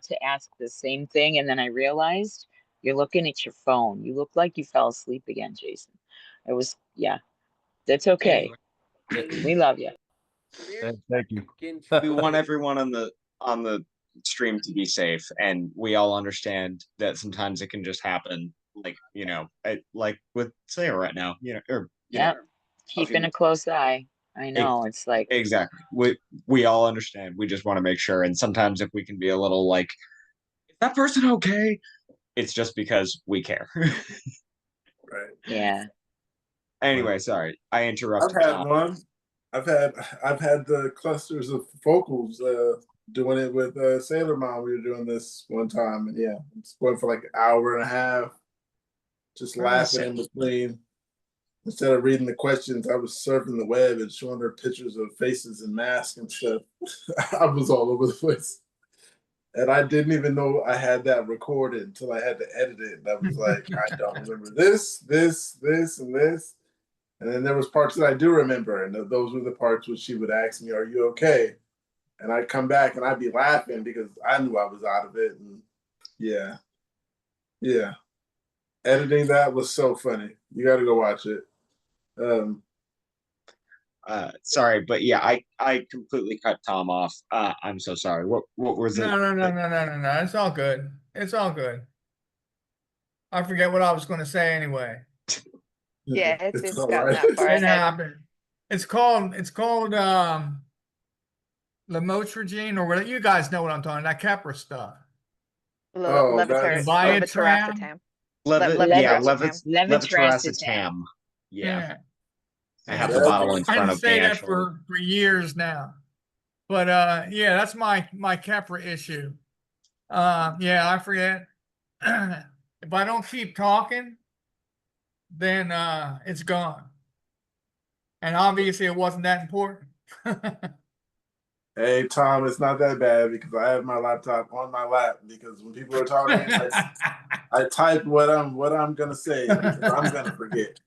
to ask the same thing, and then I realized you're looking at your phone. You look like you fell asleep again, Jason. Yeah, that's okay. Anyway, We love you. Thank you. we want everyone on the stream to be safe, and we all understand that sometimes it can just happen, like like with Sarah right now, or Yep. Keeping a close eye. I know. It's like, exactly. We all understand. We just want to make sure, and sometimes if we can be a little like, is that person okay? It's just because we care. Right. yeah. Anyway, sorry, I I've interrupted had Tom. one. I've had the clusters of vocals doing it with Sailor Mom. We were doing this one time, and yeah, it's going for like an hour and a half, just laughing in between. Instead of reading the questions, I was surfing the web and showing her pictures of faces and masks and stuff. I was all over the place. And I didn't even know I had that recorded until I had to edit it. And I was like, I don't remember this, and this. And then there was parts that I do remember. And those were the parts where she would ask me, are you okay? And I'd come back and I'd be laughing because I knew I was out of it. And yeah. Yeah. Editing that was so funny. You got to go watch it. Sorry, but yeah, I completely cut Tom off. I'm so sorry. What was it? no. It's all good. It's all good. I forget what I was going to say anyway. Yeah, it's all gotten right. that far It ahead. happened. It's called lamotrigine, or what, you guys know what I'm talking, that Keppra stuff. Oh, that's Viatram. Levetiracetam. Levetiracetam. Yeah. I have the bottle in I front didn't of me, say that actually. for years now. But yeah, that's my Keppra issue. Yeah, I forget. If I don't keep talking, then it's gone. And obviously it wasn't that important. Hey, Tom, it's not that bad because I have my laptop on my lap because when people are talking, I type what I'm gonna say because I'm gonna forget.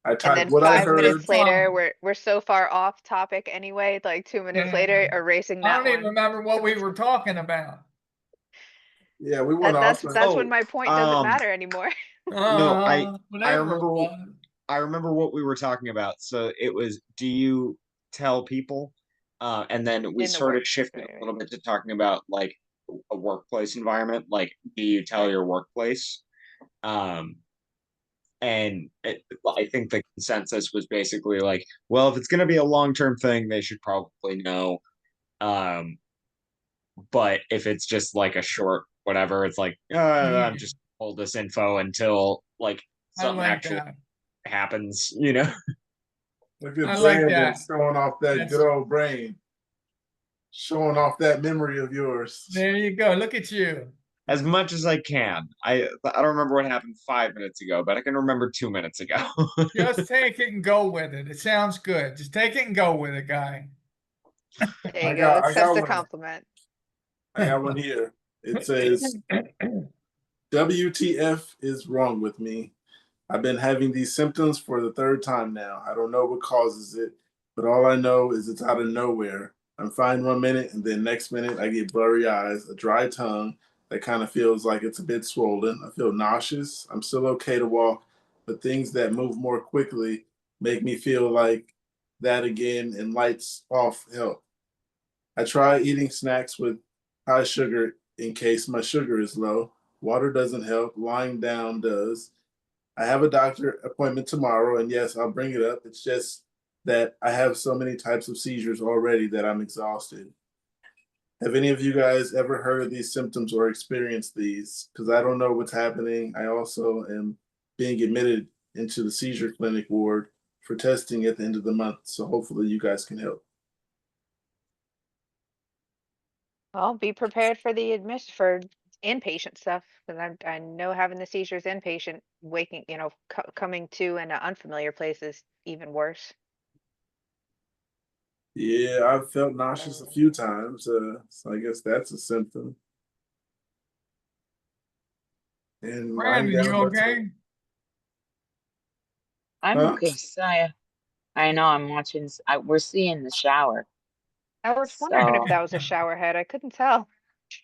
I And type then what I 5 minutes heard. later, we're so far off topic anyway. Like 2 minutes later, Yeah. erasing I that don't even one. remember what we were talking about. Yeah, we went And off. that's when my point doesn't matter anymore. No, I Whatever it remember was. I remember what we were talking about. So it was, do you tell people? And then we In the sort of work, shifted right, a little bit to talking about like a workplace environment. Like, do you tell right. your workplace? Um, I think the consensus was basically like, well, if it's going to be a long-term thing, they should probably know. Um, but if it's just like a short whatever, it's like, I'm Yeah, just hold this info until like I something like actually that. happens, you know. Look at I like Brandon that. showing off that That's good old brain, showing off that memory of yours. there you go. Look at you. As much as I can. I don't remember what happened 5 minutes ago, but I can remember 2 minutes ago. Just take it and go with it. It sounds good. Just take it and go with it, guy. There I you go. got I Accept got the one. compliment. I got one here. It says, WTF is wrong with me? I've been having these symptoms for the third time now. I don't know what causes it, but all I know is it's out of nowhere. I'm fine 1 minute, and then next minute I get blurry eyes, a dry tongue that kind of feels like it's a bit swollen. I feel nauseous. I'm still okay to walk, but things that move more quickly make me feel like that again, and lights off help. I try eating snacks with high sugar in case my sugar is low. Water doesn't help. Lying down does. I have a doctor appointment tomorrow, and yes, I'll bring it up. It's just that I have so many types of seizures already that I'm exhausted. Have any of you guys ever heard of these symptoms or experienced these? Because I don't know what's happening. I also am being admitted into the seizure clinic ward for testing at the end of the month. So hopefully you guys can help. Well, be prepared for the admission for inpatient stuff because I know having the seizures inpatient, waking, coming to an unfamiliar place is even worse. Yeah, I've felt nauseous a few times. So I guess that's a symptom. And lying Brandon, you down, that's it. okay? I'm Huh? okay, Saya. I know I'm watching. We're seeing the shower. I was wondering if So, that was a shower head. I couldn't tell.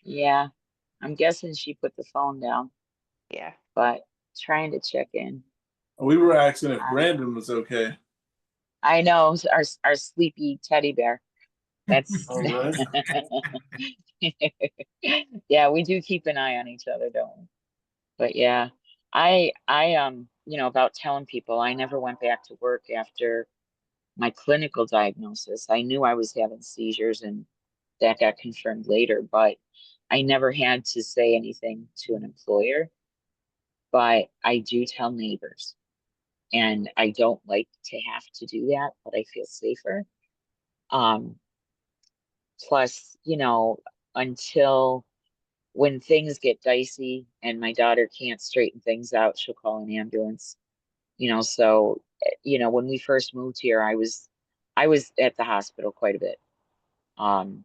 yeah, I'm guessing she put the phone down, Yeah. but trying to check in. We were asking if I, Brandon was okay. I know our sleepy teddy bear. That's All right. yeah, we do keep an eye on each other, don't we? But yeah, about telling people I never went back to work after my clinical diagnosis. I knew I was having seizures and that got confirmed later, but I never had to say anything to an employer. But I do tell neighbors, and I don't like to have to do that, but I feel safer. Um, Plus, until when things get dicey and my daughter can't straighten things out, she'll call an ambulance. So when we first moved here, I was at the hospital quite a bit. Um,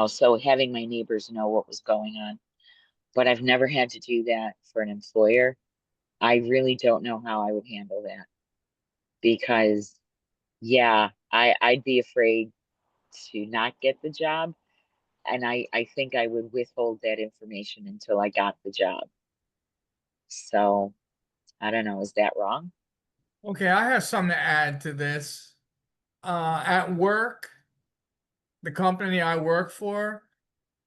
so having my neighbors know what was going on, but I've never had to do that for an employer. I really don't know how I would handle that because yeah, I'd be afraid to not get the job. And I think I would withhold that information until I got the job. So I don't know, is that wrong? Okay, I have something to add to this. At work, the company I work for,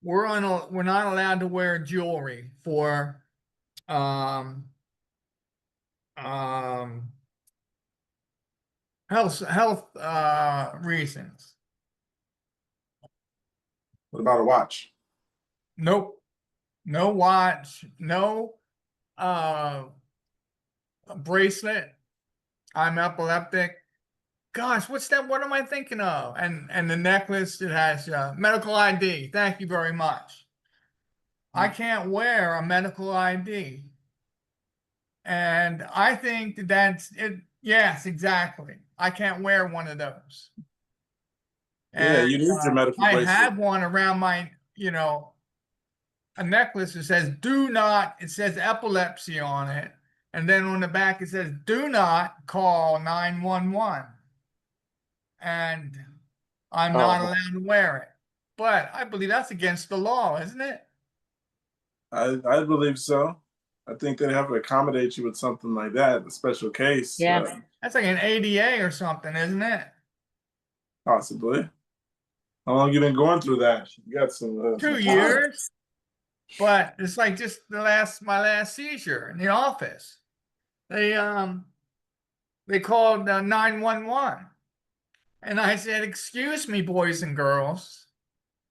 we're not allowed to wear jewelry for um um health reasons. What about a watch? Nope. No watch, no uh bracelet. I'm epileptic. gosh, what's that? What am I thinking of? And the necklace, it has medical ID. Thank you very much. I can't wear a medical ID. And I think that's it. Yes, exactly. I can't wear one of those. Yeah, And you need your medical I bracelet. have one around my, a necklace that says do not, it says epilepsy on it. And then on the back it says do not call 911. And I'm not Oh, allowed to wear it. But I believe that's against the law, isn't it? I believe so. I think they have to accommodate you with something like that, a special case. Yeah. That's like an ADA or something, isn't it? Possibly. How long you been going through that? You got some 2 time. years. But it's like just my last seizure in the office. They called 911. And I said, "Excuse me, boys and girls,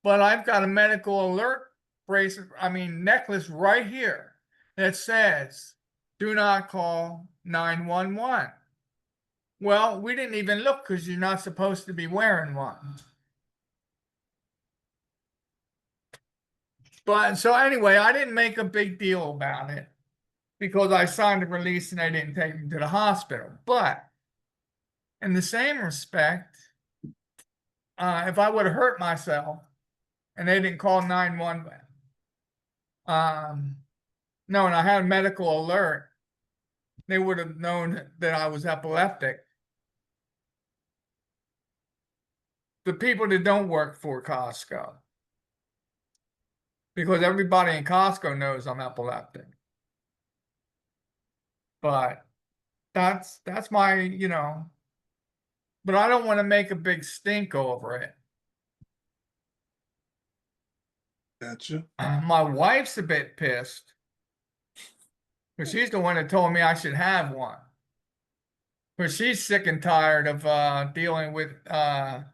but I've got a medical alert necklace right here that says, do not call 911. Well, we didn't even look because you're not supposed to be wearing one. But so anyway, I didn't make a big deal about it because I signed a release and they didn't take me to the hospital. But in the same respect, if I would have hurt myself and they didn't call 911, no, and I had a medical alert, they would have known that I was epileptic. The people that don't work for Costco, because everybody in Costco knows I'm epileptic. But that's my, but I don't want to make a big stink over it. Gotcha. My wife's a bit pissed because she's the one that told me I should have one. Because she's sick and tired of dealing with the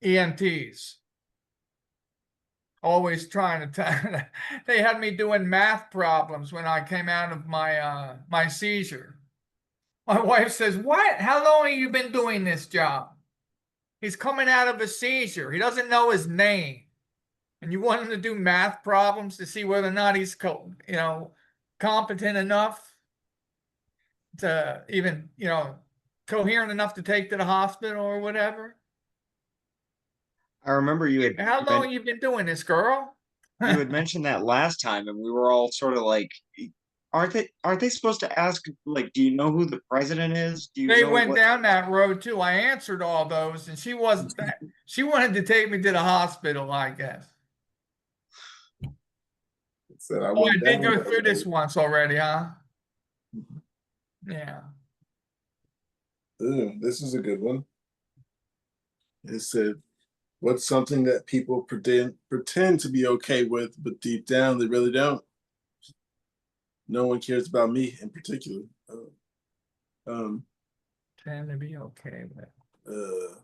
EMTs. Always trying to they had me doing math problems when I came out of my seizure. My wife says, "What? How long have you been doing this job? He's coming out of a seizure. He doesn't know his name. And you want him to do math problems to see whether or not he's competent enough to even, coherent enough to take to the hospital or whatever." I remember you had How long have you been doing this, girl? you had mentioned that last time, and we were all sort of like, aren't they supposed to ask, like, do you know who the president is? Do you They know went what? down that road too. I answered all those, and she wasn't that. She wanted to take me to the hospital, I guess. Said I Oh, I went did down go that through this road. once already, huh? Yeah. Ooh, this is a good one. It said, "What's something that people pretend to be okay with, but deep down they really don't? No one cares about me in particular." Tend to be okay with.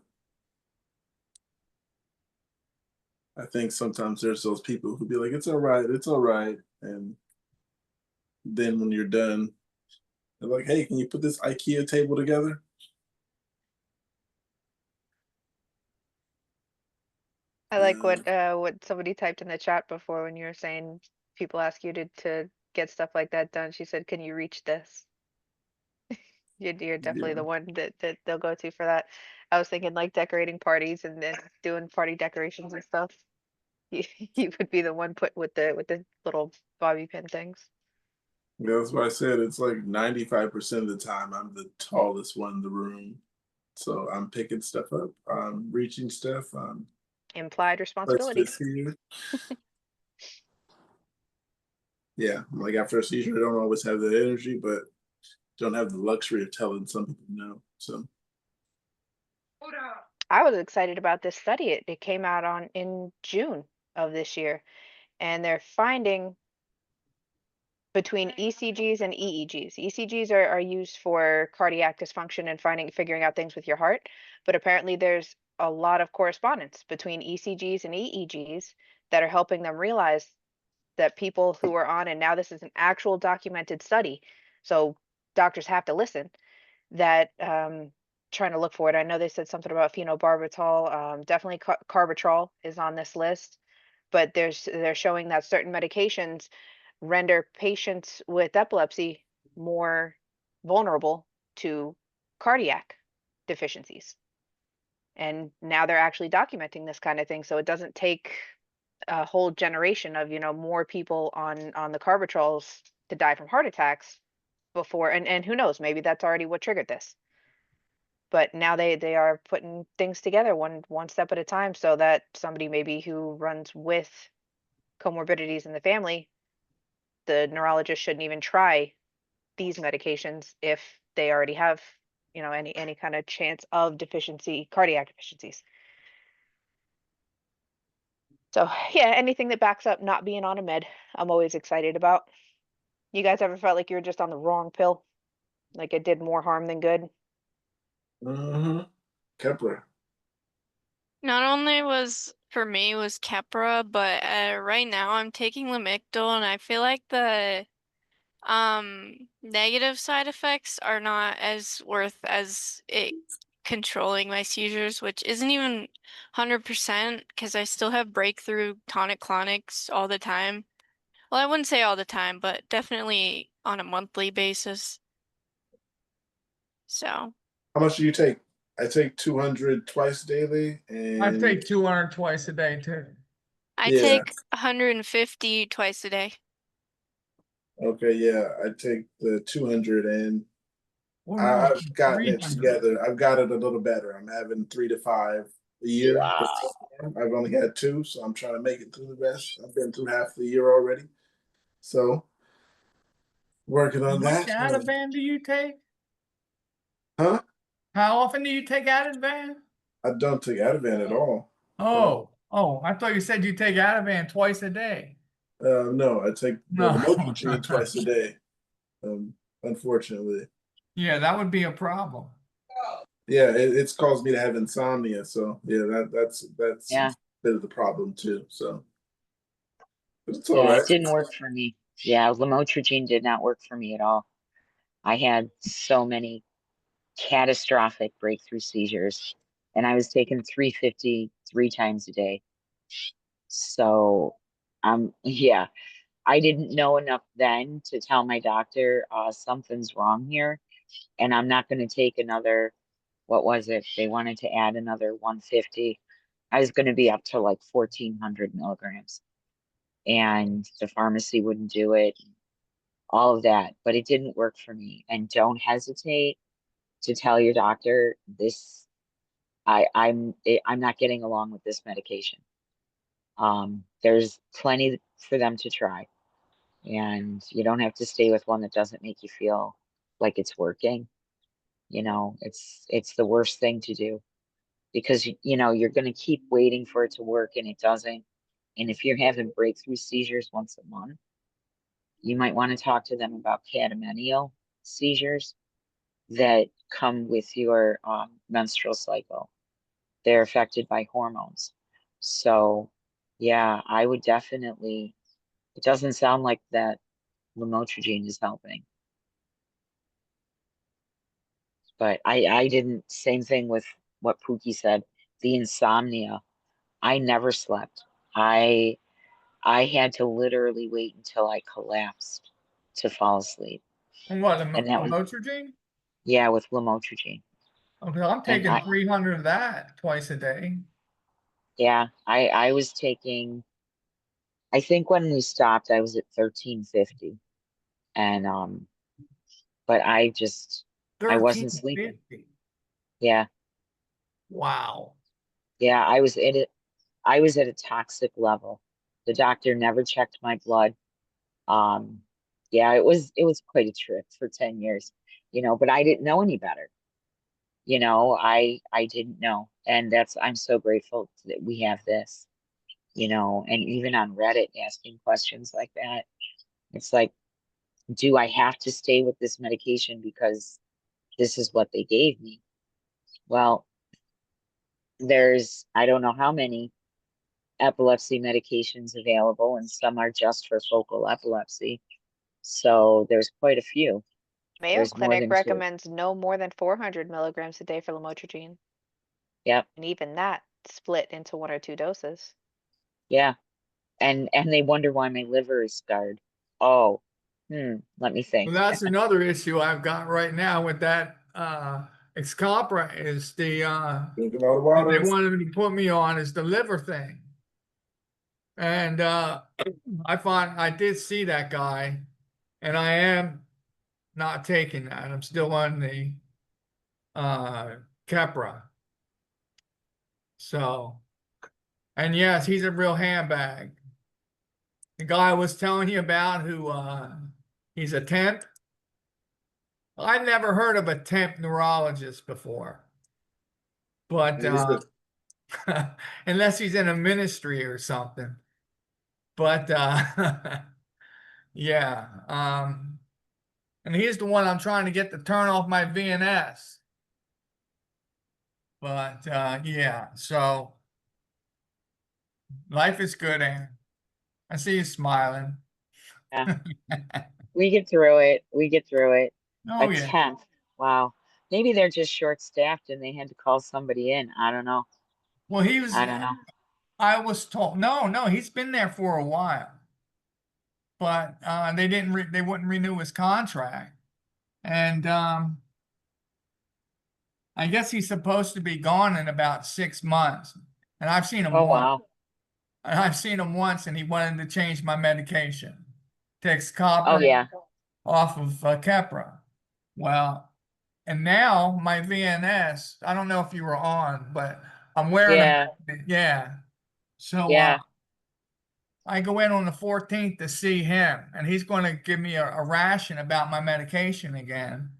I think sometimes there's those people who be like, it's all right," and then when you're done, they're like, "Hey, can you put this IKEA table together?" I like what somebody typed in the chat before when you were saying people ask you to get stuff like that done. She said, "Can you reach this?" You're definitely Yeah. the one that they'll go to for that. I was thinking like decorating parties and then doing party decorations and stuff. You, you would be the one put with the little bobby pin things. Yeah, that's why I said it's like 95% of the time I'm the tallest one in the room. So I'm picking stuff up, I'm reaching stuff, Implied let's responsibility. fix here. Yeah, like after a seizure, I don't always have the energy, but don't have the luxury of telling some people no. So I was excited about this study. It came out in June of this year, and they're finding between ECGs and EEGs. ECGs are used for cardiac dysfunction and figuring out things with your heart, but apparently there's a lot of correspondence between ECGs and EEGs that are helping them realize that people who are on, and now this is an actual documented study, so doctors have to listen, that trying to look for it. I know they said something about phenobarbital. Definitely carbatrol is on this list, but they're showing that certain medications render patients with epilepsy more vulnerable to cardiac deficiencies. And now they're actually documenting this kind of thing, so it doesn't take a whole generation of more people on the carbatrols to die from heart attacks before, and who knows, maybe that's already what triggered this. But now they are putting things together one step at a time, so that somebody maybe who runs with comorbidities in the family, the neurologist shouldn't even try these medications if they already have any kind of chance of cardiac deficiencies. So yeah, anything that backs up not being on a med, I'm always excited about. You guys ever felt like you were just on the wrong pill? Like it did more harm than good? Mm-hmm. Kepler. Not only was for me was Keppra, but right now I'm taking Lamictal, and I feel like the negative side effects are not as worth as it controlling my seizures, which isn't even 100% because I still have breakthrough tonic-clonics all the time. Well, I wouldn't say all the time, but definitely on a monthly basis. So, How much do you take? I take 200 twice daily, I and take 200 twice a day too. I yeah, take 150 twice a day. okay, yeah, I take the 200, and Oh no, I I've take gotten it 300. together. I've got it a little better. I'm having 3 to 5 a year. Wow. I've only had 2, so I'm trying to make it through the rest. I've been through half the year already, so working How on much that. Ativan do you take? Huh? How often do you take Ativan? I don't take Ativan at all. Oh, I thought you said you take Ativan twice a day. No, I take the No. lamotrigine twice a day. Unfortunately, Yeah, that would be a problem. yeah, it's caused me to have insomnia. So yeah, that's Yeah. a bit of the problem too. So but it's all Yeah, right. it didn't work for me. Yeah, lamotrigine did not work for me at all. I had so many catastrophic breakthrough seizures, and I was taking 350 3 times a day. So, yeah, I didn't know enough then to tell my doctor, something's wrong here, and I'm not going to take another, what was it? They wanted to add another 150. I was going to be up to like 1400 milligrams, and the pharmacy wouldn't do it, all of that, but it didn't work for me. And don't hesitate to tell your doctor this. I'm not getting along with this medication. There's plenty for them to try, and you don't have to stay with one that doesn't make you feel like it's working. It's the worst thing to do, because you're going to keep waiting for it to work and it doesn't. And if you're having breakthrough seizures once a month, you might want to talk to them about catamenial seizures that come with your menstrual cycle. They're affected by hormones. So, yeah, I would definitely, it doesn't sound like that lamotrigine is helping. But I didn't, same thing with what Pookie said, the insomnia. I never slept. I I had to literally wait until I collapsed to fall asleep. And what, And that was, lamotrigine? yeah, with lamotrigine. Okay, I'm And taking 300 of that twice a day. yeah, I was taking, I think when we stopped, I was at 1350. And but I wasn't sleeping. 1350. Yeah. Wow. Yeah, I was at a toxic level. The doctor never checked my blood. Um, yeah, it was quite a trip for 10 years, but I didn't know any better. I didn't know. And I'm so grateful that we have this, and even on Reddit asking questions like that. It's like, do I have to stay with this medication because this is what they gave me? Well, I don't know how many epilepsy medications available, and some are just for focal epilepsy. So there's quite a few. Mayo There's more Clinic than two. recommends no more than 400 milligrams a day for lamotrigine, Yep. and even that split into 1 or 2 doses. Yeah. And they wonder why my liver is scarred. Oh, let me think. Well, that's another issue I've got right now with that Excalibur is the Drinking all the that they water. wanted to put me on is the liver thing. And I did see that guy, and I am not taking that. I'm still on the Keppra. So, and yes, he's a real handbag. The guy I was telling you about who he's a temp. I've never heard of a temp neurologist before. But unless he's in a ministry or something. But yeah, and he's the one I'm trying to get to turn off my VNS. But yeah, so life is good, Ann. I see you smiling. Yeah. We get through it. We get through it. Oh A yeah. 10th. Wow. Maybe they're just short-staffed and they had to call somebody in. I don't know. Well, he was. I don't know. I was told no, he's been there for a while, but they wouldn't renew his contract, and I guess he's supposed to be gone in about 6 months, and I've seen him Oh, once. wow. And I've seen him once, and he wanted to change my medication, takes Oh, copper yeah. off of Keppra. Well, and now my VNS, I don't know if you were on, but I'm wearing Yeah. them. Yeah. So Yeah. I go in on the 14th to see him, and he's going to give me a ration about my medication again.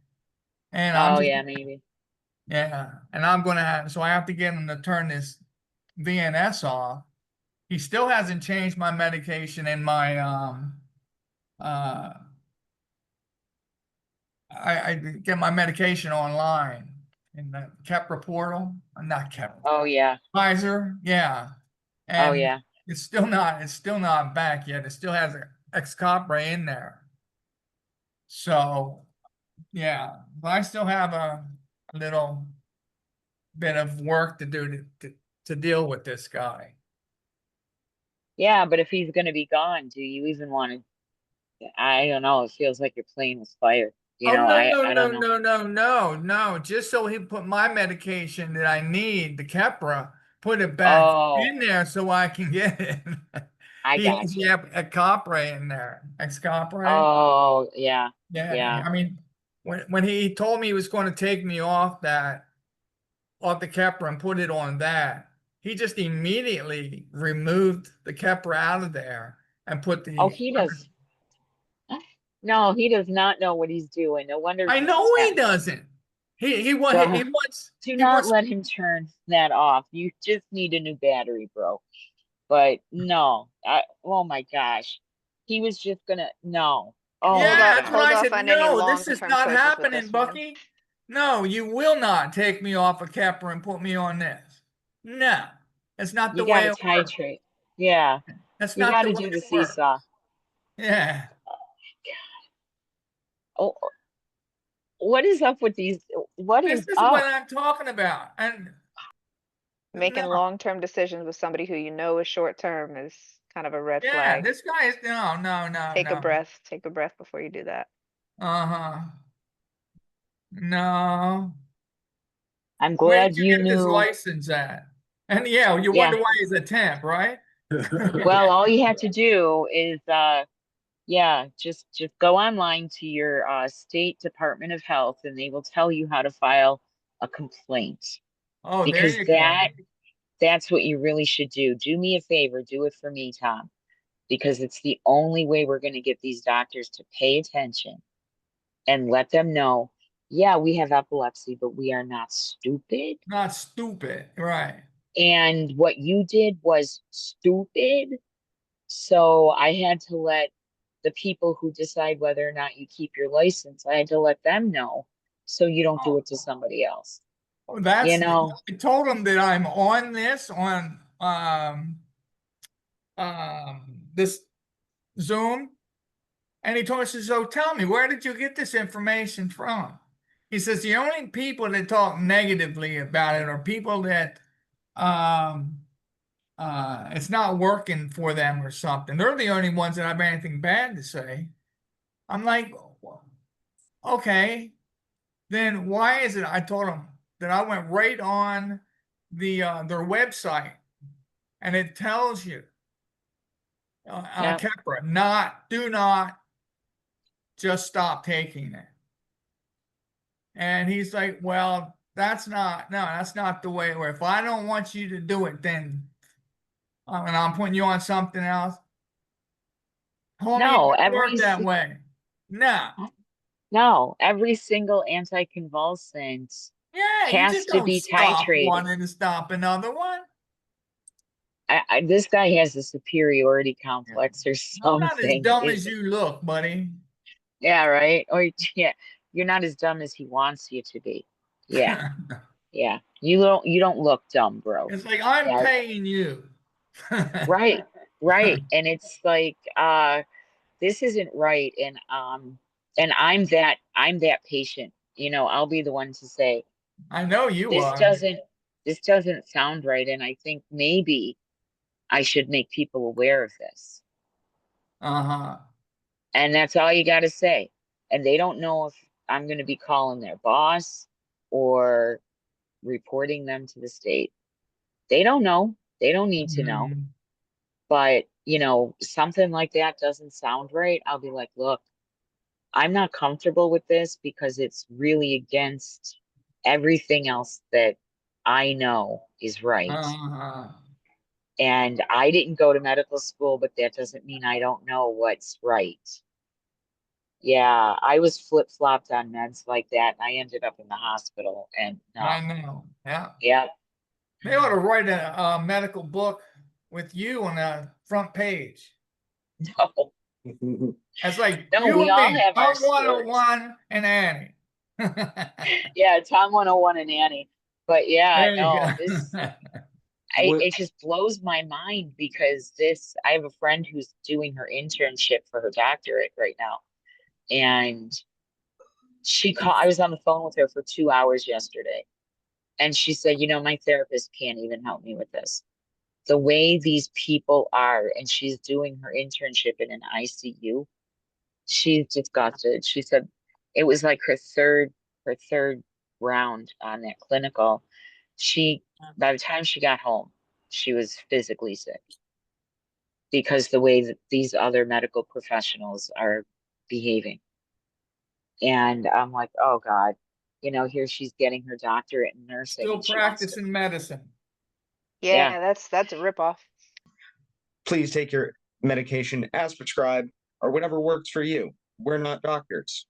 And I'm Oh, just, yeah, maybe. yeah, and I'm going to have, so I have to get him to turn this VNS off. He still hasn't changed my medication in my I get my medication online in the Keppra portal. Not Keppra. Oh, yeah. Pfizer, yeah. Oh, And yeah. it's still not back yet. It still has Excalibur in there. So yeah, but I still have a little bit of work to do to deal with this guy. Yeah, but if he's going to be gone, do you even want to? I don't know. It feels like you're playing with fire. Oh no, no, I no, don't know. no, no, no, no. Just so he put my medication that I need, the Keppra, put it back Oh, in there so I can get it. I He has got you. a Capre in there. Ex-Capre. Oh, yeah. Yeah. Yeah. I mean, when he told me he was going to take me off the Keppra and put it on that, he just immediately removed the Keppra out of there and put Oh, the. he does. No, he does not know what he's doing. No wonder I he's a know he 10. doesn't. He Well, wants do he not wants. let him turn that off. You just need a new battery, bro. But no, oh my gosh. He was just gonna, no. Oh Hold my Yeah, off, that's what gosh. hold I off said. on any No, this is long-term not choices with happening, this one. Bucky. No, you will not take me off a Keppra and put me on this. No, that's not the You way gotta it works. titrate. Yeah. That's You not the gotta way do the it works. seesaw. Yeah. Oh, what is up with these? What This is is what up? I'm talking about. And Making no, long-term decisions with somebody who you know is short-term is kind of a red yeah, flag. this guy is no, no, no, Take a no. breath. Take a breath before you do that. Uh-huh. No. I'm Where did glad you you get this knew. license at? And yeah, you Yeah. wonder why he's a temp, right? Well, all you have to do is yeah, just go online to your state Department of Health and they will tell you how to file a complaint. Oh, there Because you go. that's what you really should do. Do me a favor, do it for me, Tom, because it's the only way we're going to get these doctors to pay attention and let them know, yeah, we have epilepsy, but we are not stupid. Not stupid, right? And what you did was stupid. So I had to let the people who decide whether or not you keep your license, I had to let them know so you don't do Oh, it to somebody else. oh, that's You know, I told him that I'm on this on this Zoom, and he told us, so tell me, where did you get this information from? He says the only people that talk negatively about it are people that it's not working for them or something. They're the only ones that have anything bad to say. I'm like, okay, then why is it? I told him that I went right on their website, and it tells you, Yeah. Keppra, do not just stop taking it. And he's like, well, that's not the way it works. If I don't want you to do it, then and I'm putting you on something else. Homie, No, it doesn't work that way. No, every single anticonvulsant Yeah, you has just to don't be stop one titrated. and stop another one. This guy has a superiority complex or I'm not as something. dumb as you look, buddy. Yeah, right. Or yeah, you're not as dumb as he wants you to be. Yeah, yeah. You don't look dumb, bro. It's like I'm Yeah, paying you. right, right. And it's like, this isn't right. And I'm that patient. You know, I'll be the one to say, I know you this are. doesn't sound right. And I think maybe I should make people aware of this. Uh-huh. And that's all you got to say. And they don't know if I'm going to be calling their boss or reporting them to the state. They don't know. They don't need to know. Mhm. But, you know, something like that doesn't sound right. I'll be like, look, I'm not comfortable with this because it's really against everything else that I know is right. Uh-huh. And I didn't go to medical school, but that doesn't mean I don't know what's right. Yeah, I was flip-flopped on meds like that, and I ended up in the hospital. And I no, know. Yeah. yeah, They ought to write a medical book with you on the front page. no, It's like no, you we and all me, have our Tom stories. 101 and Annie. Yeah, Tom 101 and Annie. But yeah, There you no, go. it just blows my mind because I have a friend who's doing her internship for her doctorate right now. And I was on the phone with her for 2 hours yesterday. And she said, you know, my therapist can't even help me with this. The way these people are, and she's doing her internship in an ICU, she's disgusted. She said it was like her third round on that clinical. By the time she got home, she was physically sick because the way that these other medical professionals are behaving. And I'm like, oh God, you know, here she's getting her doctorate in nursing Still and she wants to, practicing medicine. Yeah, that's a ripoff. Please take your medication as prescribed or whatever works for you. We're not doctors.